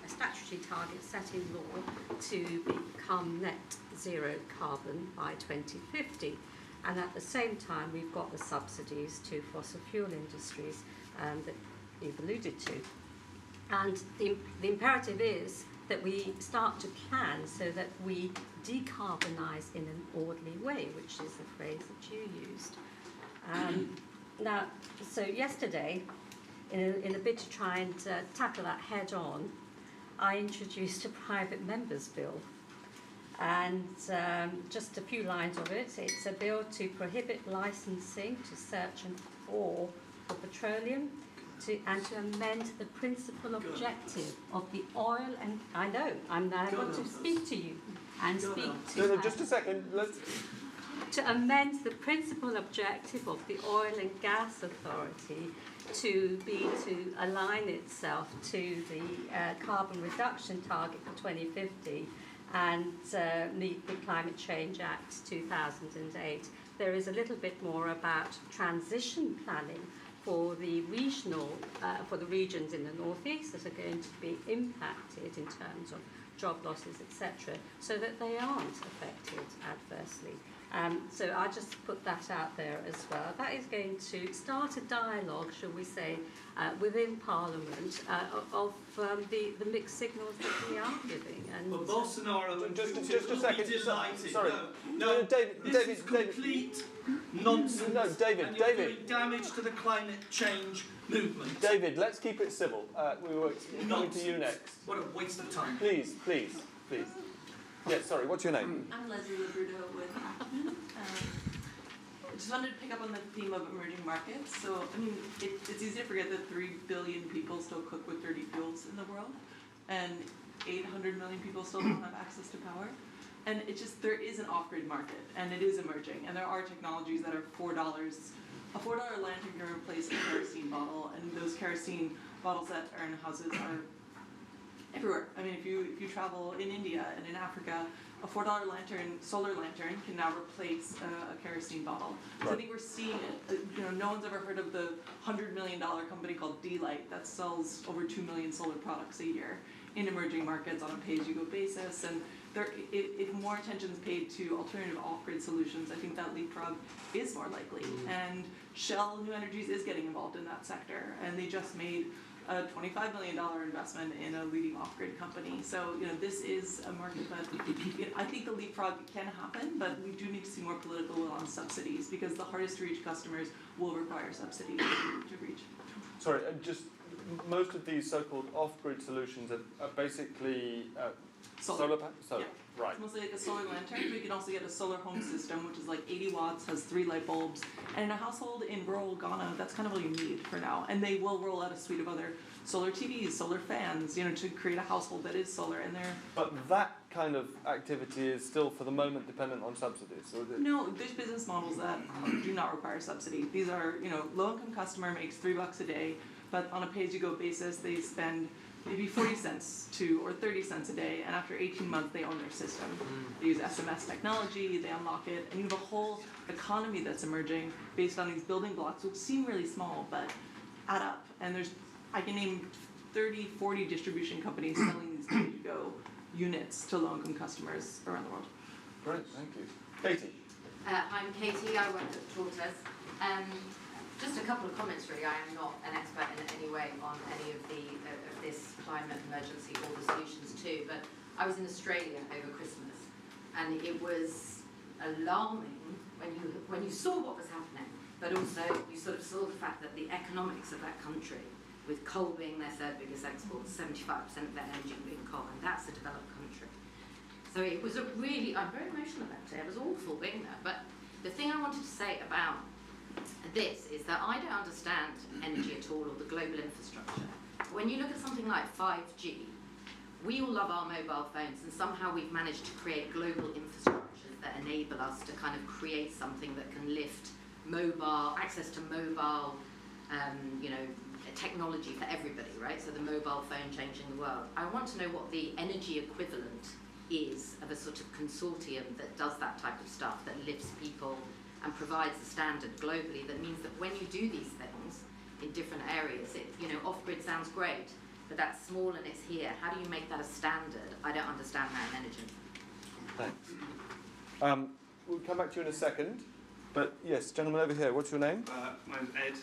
a statutory target set in law to become net zero carbon by 2050. And at the same time, we've got the subsidies to fossil fuel industries that you've alluded to. And the imperative is that we start to plan so that we decarbonise in an orderly way, which is the phrase that you used. Now, so yesterday, in a bid to try and tackle that head on, I introduced a private members bill. And just a few lines of it. It's a bill to prohibit licensing to search and for petroleum, and to amend the principal objective of the oil and I know I'm now going to speak to you and speak to no, just a second. To amend the principal objective of the Oil and Gas Authority to align itself to the carbon reduction target for 2050 and meet the Climate Change Act 2008. There is a little bit more about transition planning for the for the regions in the northeast that are going to be impacted in terms of job losses, etc., so that they aren't affected adversely. So I just put that out there as well. That is going to start a dialogue, shall we say, within Parliament of the mixed signals that we are giving. And well, Bolsonaro and just Putin a second. will be delighted. Sorry. No, David, is complete nonsense. No, David, and you're doing damage to the climate change movement. David, let's keep it civil. We were coming to you next. What a waste of time. Please. Yes, sorry, what's your name? I'm Leslie Labruto with I just wanted to pick up on the theme of emerging markets. So, I mean, it's easy to forget that 3 billion people still cook with dirty fuels in the world, and 800 million people still don't have access to power. And it's just, there is an off-grid market, and it is emerging, and there are technologies that are $4. A $4 lantern can replace a kerosene bottle, and those kerosene bottles that are in houses are everywhere. I mean, if you travel in India and in Africa, a $4 lantern, solar lantern, can now replace a kerosene bottle. So I think we're seeing it. No one's ever heard of the $100 million company called D-Light that sells over 2 million solar products a year in emerging markets on a pay-as-you-go basis. And if more attention is paid to alternative off-grid solutions, I think that leapfrog is more likely. And Shell New Energies is getting involved in that sector, and they just made a $25 million investment in a leading off-grid company. So, this is a market that I think the leapfrog can happen, but we do need to see more political will on subsidies, because the hardest to reach customers will require subsidies to reach. Sorry, just most of these so-called off-grid solutions are basically solar panels? Yeah. Right. It's mostly like a solar lantern. We can also get a solar home system, which is like 80 watts, has 3 light bulbs. And in a household in rural Ghana, that's kind of all you need for now. And they will roll out a suite of other solar TVs, solar fans, to create a household that is solar. And But that kind of activity is still, for the moment, dependent on subsidies? Or No, there's business models that do not require subsidy. These are, low-income customer makes $3 a day, but on a pay-as-you-go basis, they spend maybe 40 cents or 30 cents a day, and after 18 months, they own their system. They use SMS technology, they unlock it, and you have a whole economy that's emerging based on these building blocks, which seem really small, but add up. And I can name 30, 40 distribution companies selling these pay-as-you-go units to low-income customers around the world. Great, thank you. Katie. I'm Katie, I work at Tortoise. Just a couple of comments really. I am not an expert in any way on any of this climate emergency or the solutions too, but I was in Australia over Christmas, and it was alarming when you saw what was happening, but also you sort of saw the fact that the economics of that country, with coal being their third biggest export, 75% of their energy being coal, and that's a developed country. So it was I'm very emotional about it. It was awful being there. But the thing I wanted to say about this is that I don't understand energy at all, or the global infrastructure. When you look at something like 5G, we all love our mobile phones, and somehow we've managed to create global infrastructures that enable us to kind of create something that can lift access to mobile, technology for everybody, right? So the mobile phone changing the world. I want to know what the energy equivalent is of a sort of consortium that does that type of stuff, that lifts people and provides the standard globally. That means that when you do these things in different areas, off-grid sounds great, but that's small and it's here. How do you make that a standard? I don't understand that in energy. Thanks. We'll come back to you in a second. But yes, gentleman over here, what's your name? My name's Ed.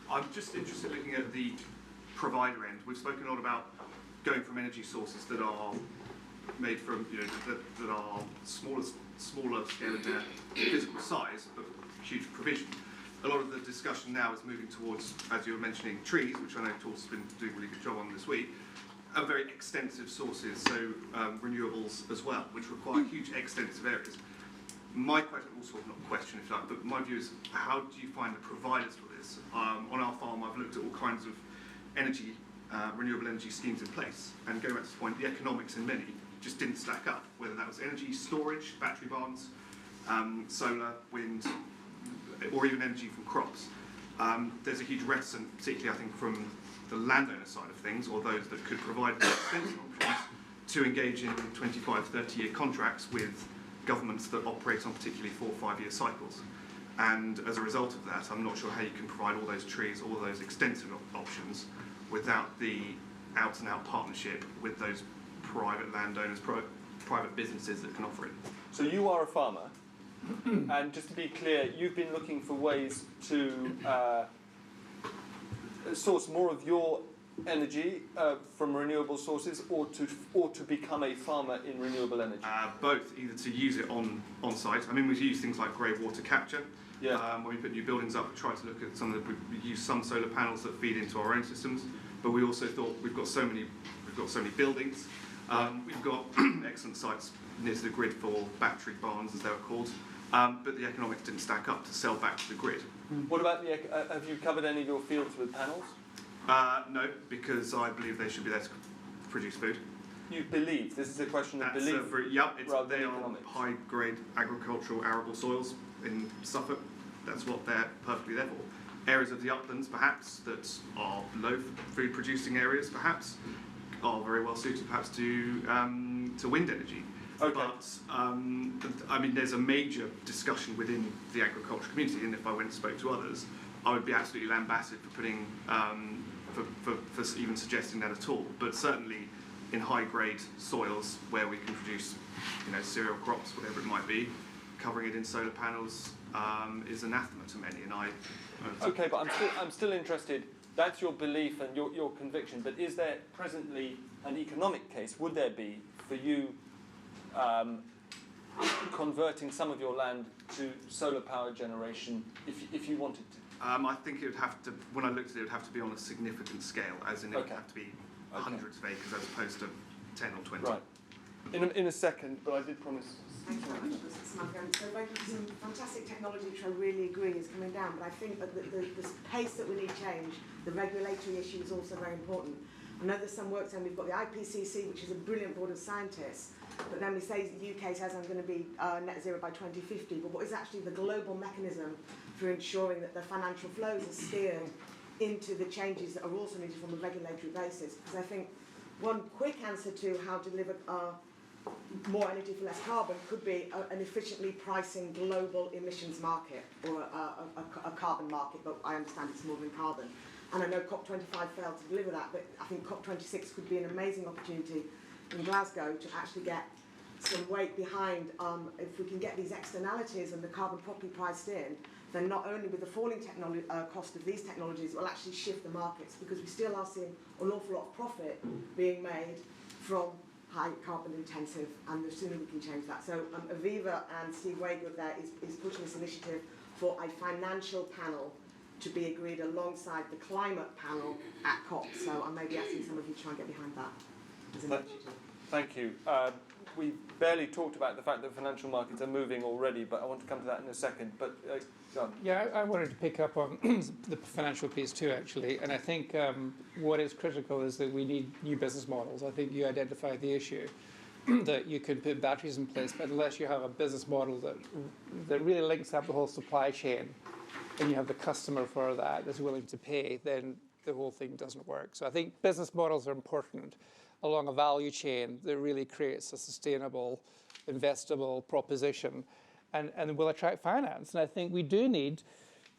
I'm just interested in looking at the provider end. We've spoken a lot about going from energy sources that are made from, that are smaller scale in their physical size, but huge provision. A lot of the discussion now is moving towards, as you were mentioning, trees, which I know Tortoise has been doing a really good job on this week, are very extensive sources, so renewables as well, which require huge extensive areas. My question, also not question if you like, but my view is, how do you find the providers for this? On our farm, I've looked at all kinds of energy, renewable energy schemes in place, and going back to this point, the economics in many just didn't stack up, whether that was energy storage, battery barns, solar, wind, or even energy from crops. There's a huge reticence, particularly I think from the landowner side of things, or those that could provide more expensive options, to engage in 25, 30-year contracts with governments that operate on particularly 4 or 5 year cycles. And as a result of that, I'm not sure how you can provide all those trees, all those extensive options, without the out-and-out partnership with those private landowners, private businesses that can offer it. So you are a farmer, and just to be clear, you've been looking for ways to source more of your energy from renewable sources, or to become a farmer in renewable energy? Both, either to use it on site. I mean, we've used things like grey water capture. Yeah. When we put new buildings up, we try to look at we use some solar panels that feed into our own systems, but we also thought we've got so many buildings. We've got excellent sites near to the grid for battery barns, as they were called, but the economics didn't stack up to sell back to the grid. What about have you covered any of your fields with panels? No, because I believe they should be there to produce food. You believe? This is a question of belief. They are high-grade agricultural arable soils in Suffolk. That's what they're perfectly there for. Areas of the uplands, perhaps, that are low food-producing areas, perhaps, are very well suited, perhaps, to wind energy. Okay. But I mean, there's a major discussion within the agricultural community, and if I went and spoke to others, I would be absolutely lambasted for putting, for even suggesting that at all. But certainly, in high-grade soils where we can produce, cereal crops, whatever it might be, covering it in solar panels is anathema to many. And okay, but I'm still interested. That's your belief and your conviction. But is there presently an economic case? Would there be for you converting some of your land to solar power generation if you wanted to? I think it would have to. When I looked at it, it would have to be on a significant scale, as in it would have to be hundreds of acres as opposed to 10 or 20. Right. In a second, but I did promise. Thank you very much, Mr. Snuggan. So some fantastic technology, which I really agree is coming down, but I think that the pace that we need change, the regulatory issue is also very important. I know there's some work saying we've got the IPCC, which is a brilliant board of scientists, but then we say the UK says I'm going to be net zero by 2050, but what is actually the global mechanism for ensuring that the financial flows are steered into the changes that are also needed from a regulatory basis? Because I think one quick answer to how to deliver more energy for less carbon could be an efficiently pricing global emissions market, or a carbon market, but I understand it's more than carbon. And I know COP25 failed to deliver that, but I think COP26 could be an amazing opportunity in Glasgow to actually get some weight behind, if we can get these externalities and the carbon properly priced in, then not only with the falling cost of these technologies, it will actually shift the markets, because we still are seeing an awful lot of profit being made from high carbon intensive, and the sooner we can change that. So Aviva and Steve Waygood there is pushing this initiative for a financial panel to be agreed alongside the climate panel at COP. So I may be asking some of you to try and get behind that as an initiative. Thank you. we barely talked about the fact that financial markets are moving already, but I want to come to that in a second. But John. Yeah, I wanted to pick up on the financial piece too, actually. And I think what is critical is that we need new business models. I think you identified the issue that you can put batteries in place, but unless you have a business model that really links up the whole supply chain, and you have the customer for that that's willing to pay, then the whole thing doesn't work. So I think business models are important along a value chain that really creates a sustainable, investable proposition and will attract finance. And I think we do need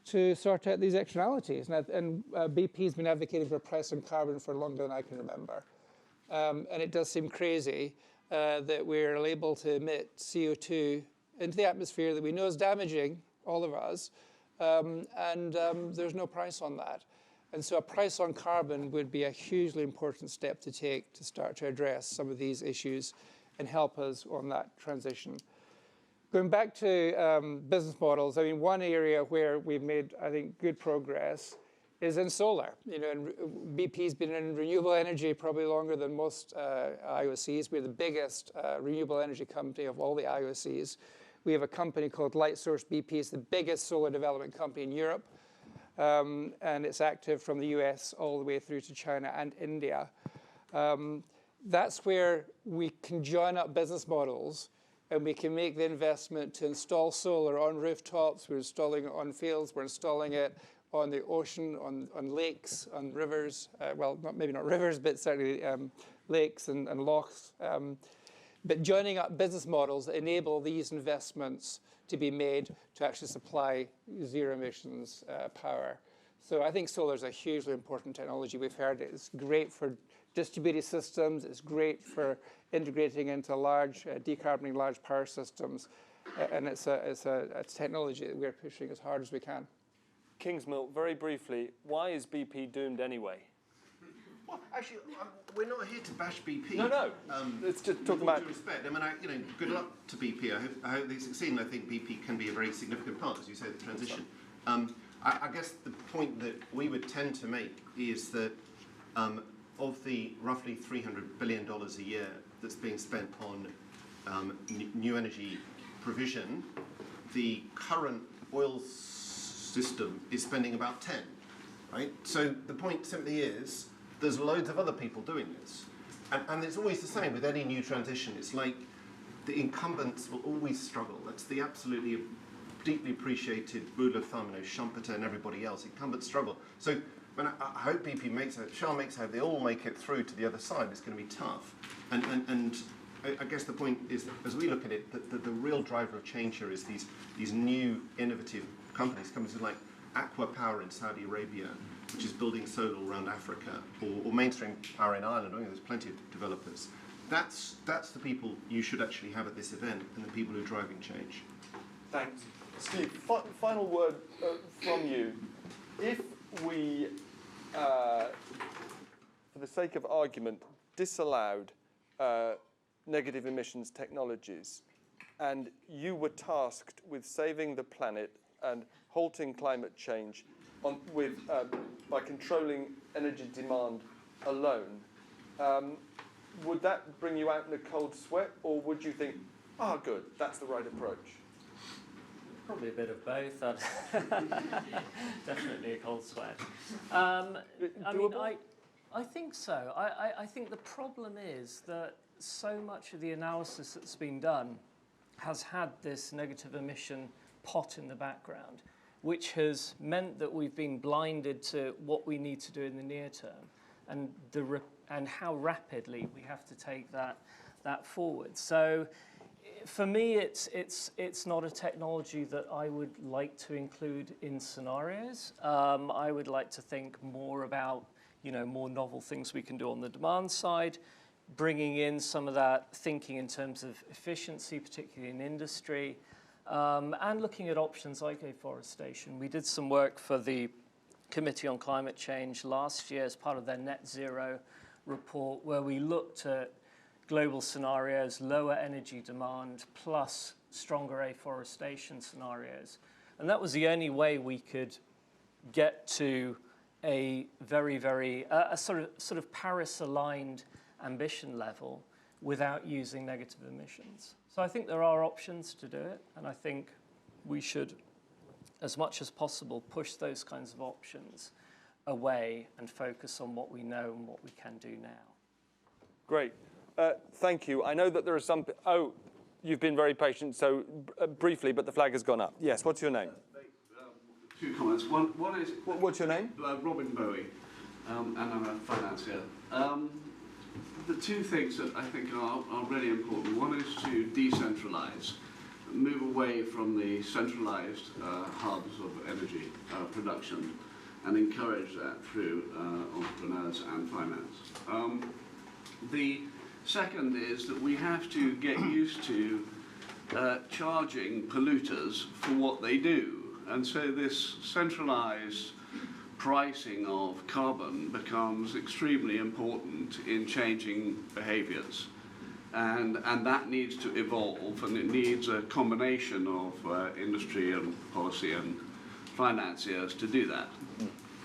to sort out these externalities. And BP's been advocating for a price on carbon for longer than I can remember. And it does seem crazy that we're able to emit CO2 into the atmosphere that we know is damaging all of us, and there's no price on that. And so a price on carbon would be a hugely important step to take to start to address some of these issues and help us on that transition. Going back to business models, I mean, one area where we've made, I think, good progress is in solar. You know, and BP's been in renewable energy probably longer than most IOCs. We're the biggest renewable energy company of all the IOCs. We have a company called Lightsource BP. It's the biggest solar development company in Europe. And it's active from the US all the way through to China and India. That's where we can join up business models and we can make the investment to install solar on rooftops. We're installing it on fields. We're installing it on the ocean, on lakes, on rivers. Well, maybe not rivers, but certainly lakes and lochs. But joining up business models that enable these investments to be made to actually supply zero emissions power. So I think solar is a hugely important technology. We've heard it's great for distributed systems. It's great for integrating into large, decarboning large power systems. And it's a technology that we're pushing as hard as we can. Kingsmill, very briefly, why is BP doomed anyway? Well, actually, we're not here to bash BP. No. Let's just talk about. With all due respect, I mean, good luck to BP. I hope they succeed, and I think BP can be a very significant part, as you say, the transition. I guess the point that we would tend to make is that of the roughly $300 billion a year that's being spent on new energy provision, the current oil system is spending about 10, right? So the point simply is, there's loads of other people doing this. And it's always the same with any new transition. It's like the incumbents will always struggle. That's the absolutely deeply appreciated rule of thumb, Schumpeter and everybody else. Incumbents struggle. So when I hope BP makes it, Shell makes it, they all make it through to the other side. It's going to be tough. And I guess the point is, that as we look at it, that the real driver of change here is these new innovative companies like Aqua Power in Saudi Arabia, which is building solar around Africa, or Mainstream Power in Ireland. I think there's plenty of developers. That's the people you should actually have at this event, and the people who are driving change. Thanks. Steve, final word from you. If we, for the sake of argument, disallowed negative emissions technologies, and you were tasked with saving the planet and halting climate change by controlling energy demand alone, would that bring you out in a cold sweat, or would you think, good, that's the right approach? Probably a bit of both. Definitely a cold sweat. I think so. I think the problem is that so much of the analysis that's been done has had this negative emission pot in the background, which has meant that we've been blinded to what we need to do in the near term and how rapidly we have to take that forward. So for me, it's not a technology that I would like to include in scenarios. I would like to think more about more novel things we can do on the demand side, bringing in some of that thinking in terms of efficiency, particularly in industry, and looking at options like afforestation. We did some work for the Committee on Climate Change last year as part of their net zero report, where we looked at global scenarios, lower energy demand, plus stronger afforestation scenarios. And that was the only way we could get to a very, very, a sort of Paris-aligned ambition level, without using negative emissions. So I think there are options to do it, and I think we should, as much as possible, push those kinds of options away and focus on what we know and what we can do now. Great. Thank you. I know that there are some... Oh, you've been very patient, so briefly, but the flag has gone up. Yes, what's your name? Two comments. One is... What's your name? Robin Bowie, and I'm a financier. The two things that I think are really important. One is to decentralise, move away from the centralised hubs of energy production, and encourage that through entrepreneurs and finance. The second is that we have to get used to charging polluters for what they do. And so this centralised pricing of carbon becomes extremely important in changing behaviours. And that needs to evolve, and it needs a combination of industry and policy and financiers to do that.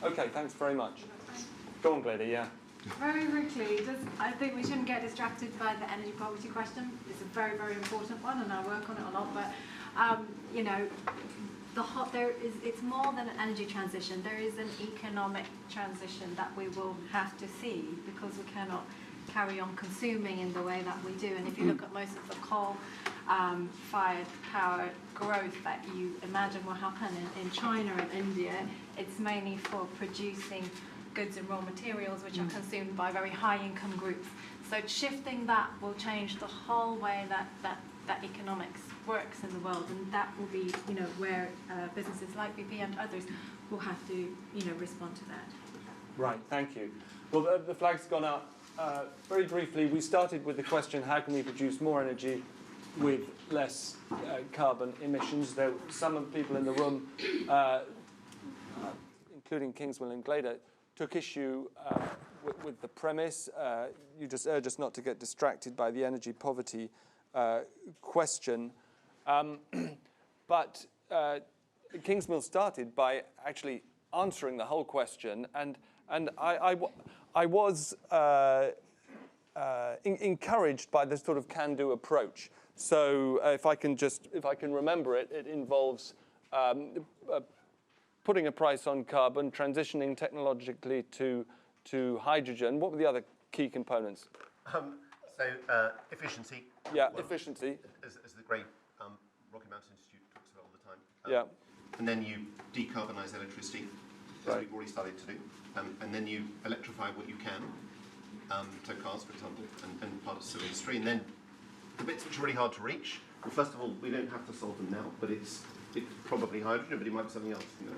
Okay, thanks very much. Go on, Glady, yeah. Very quickly, I think we shouldn't get distracted by the energy poverty question. It's a very, very important one, and I work on it a lot. But you know, it's more than an energy transition. There is an economic transition that we will have to see, because we cannot carry on consuming in the way that we do. And if you look at most of the coal-fired power growth that you imagine will happen in China and India, it's mainly for producing goods and raw materials which are consumed by very high-income groups. So shifting that will change the whole way that economics works in the world, and that will be, you know, where businesses like BP and others will have to, you know, respond to that. Right, thank you. Well, the flag's gone up. Very briefly, we started with the question, how can we produce more energy with less carbon emissions? There were some of the people in the room, including Kingsmill and Glader, took issue with the premise. You just urge us not to get distracted by the energy poverty question. But Kingsmill started by actually answering the whole question, and I was encouraged by this sort of can-do approach. So if I can remember it, it involves putting a price on carbon, transitioning technologically to hydrogen. What were the other key components? Efficiency. Yeah, efficiency. As the great Rocky Mountain Institute talks about all the time. Yeah. And then you decarbonise electricity, as we've already started to do. And then you electrify what you can, so cars, for example, and parts of industry. And then the bits which are really hard to reach, well, first of all, we don't have to solve them now, but it's probably hydrogen, but it might be something else, you know.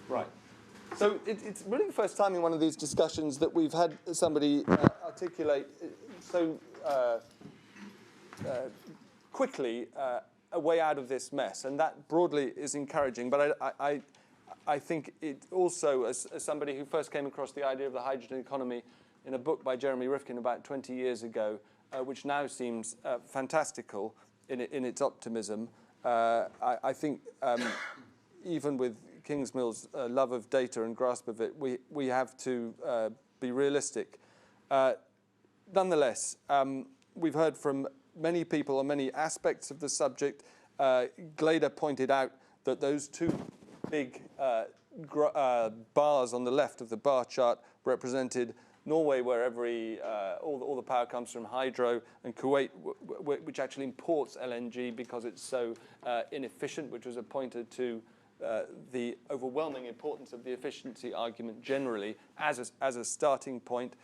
Right. So it's really the first time in one of these discussions that we've had somebody articulate so quickly a way out of this mess, and that broadly is encouraging. But I think it also, as somebody who first came across the idea of the hydrogen economy in a book by Jeremy Rifkin about 20 years ago, which now seems fantastical in its optimism, I think even with Kingsmill's love of data and grasp of it, we have to be realistic. Nonetheless, we've heard from many people on many aspects of the subject. Glader pointed out that those two big bars on the left of the bar chart represented Norway, where all the power comes from hydro, and Kuwait, which actually imports LNG because it's so inefficient, which was pointed to the overwhelming importance of the efficiency argument generally as a starting point.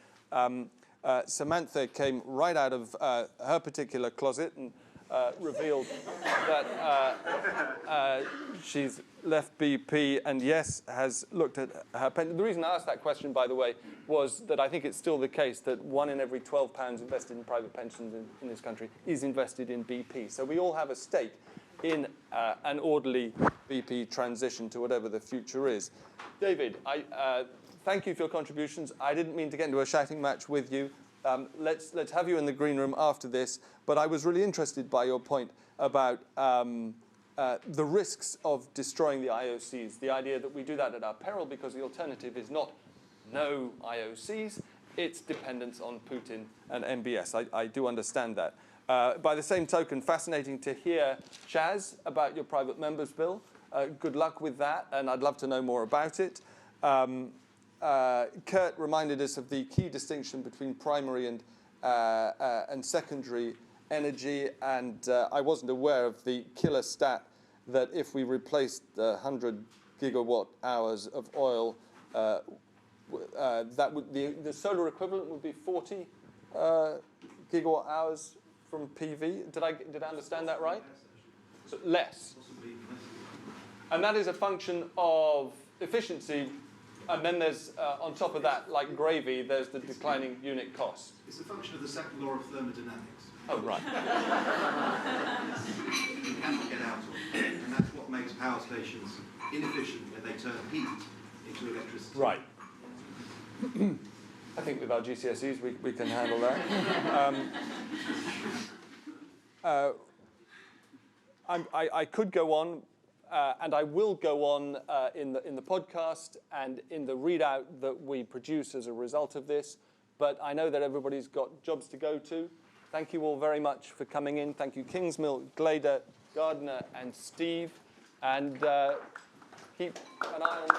Samantha came right out of her particular closet and revealed that she's left BP and, yes, has looked at her pension. The reason I asked that question, by the way, was that I think it's still the case that 1 in every 12 pounds invested in private pensions in this country is invested in BP. So we all have a stake in an orderly BP transition to whatever the future is. David, thank you for your contributions. I didn't mean to get into a shouting match with you. Let's have you in the green room after this. But I was really interested by your point about the risks of destroying the IOCs, the idea that we do that at our peril because the alternative is not no IOCs, its dependence on Putin and MBS. I do understand that. By the same token, fascinating to hear, Chaz, about your private members bill. Good luck with that, and I'd love to know more about it. Kurt reminded us of the key distinction between primary and secondary energy, and I wasn't aware of the killer stat that if we replaced 100 gigawatt hours of oil, that would the solar equivalent would be 40 gigawatt hours from PV. Did I understand that right? So less. And that is a function of efficiency, and then there's on top of that, like gravy, there's the declining unit cost. It's a function of the second law of thermodynamics. Oh, right. You cannot get out of it, and that's what makes power stations inefficient, where they turn heat into electricity. Right. I think with our GCSEs we can handle that. I could go on, and I will go on in the podcast and in the readout that we produce as a result of this, but I know that everybody's got jobs to go to. Thank you all very much for coming in. Thank you, Kingsmill, Glader, Gardner, and Steve. And keep an eye on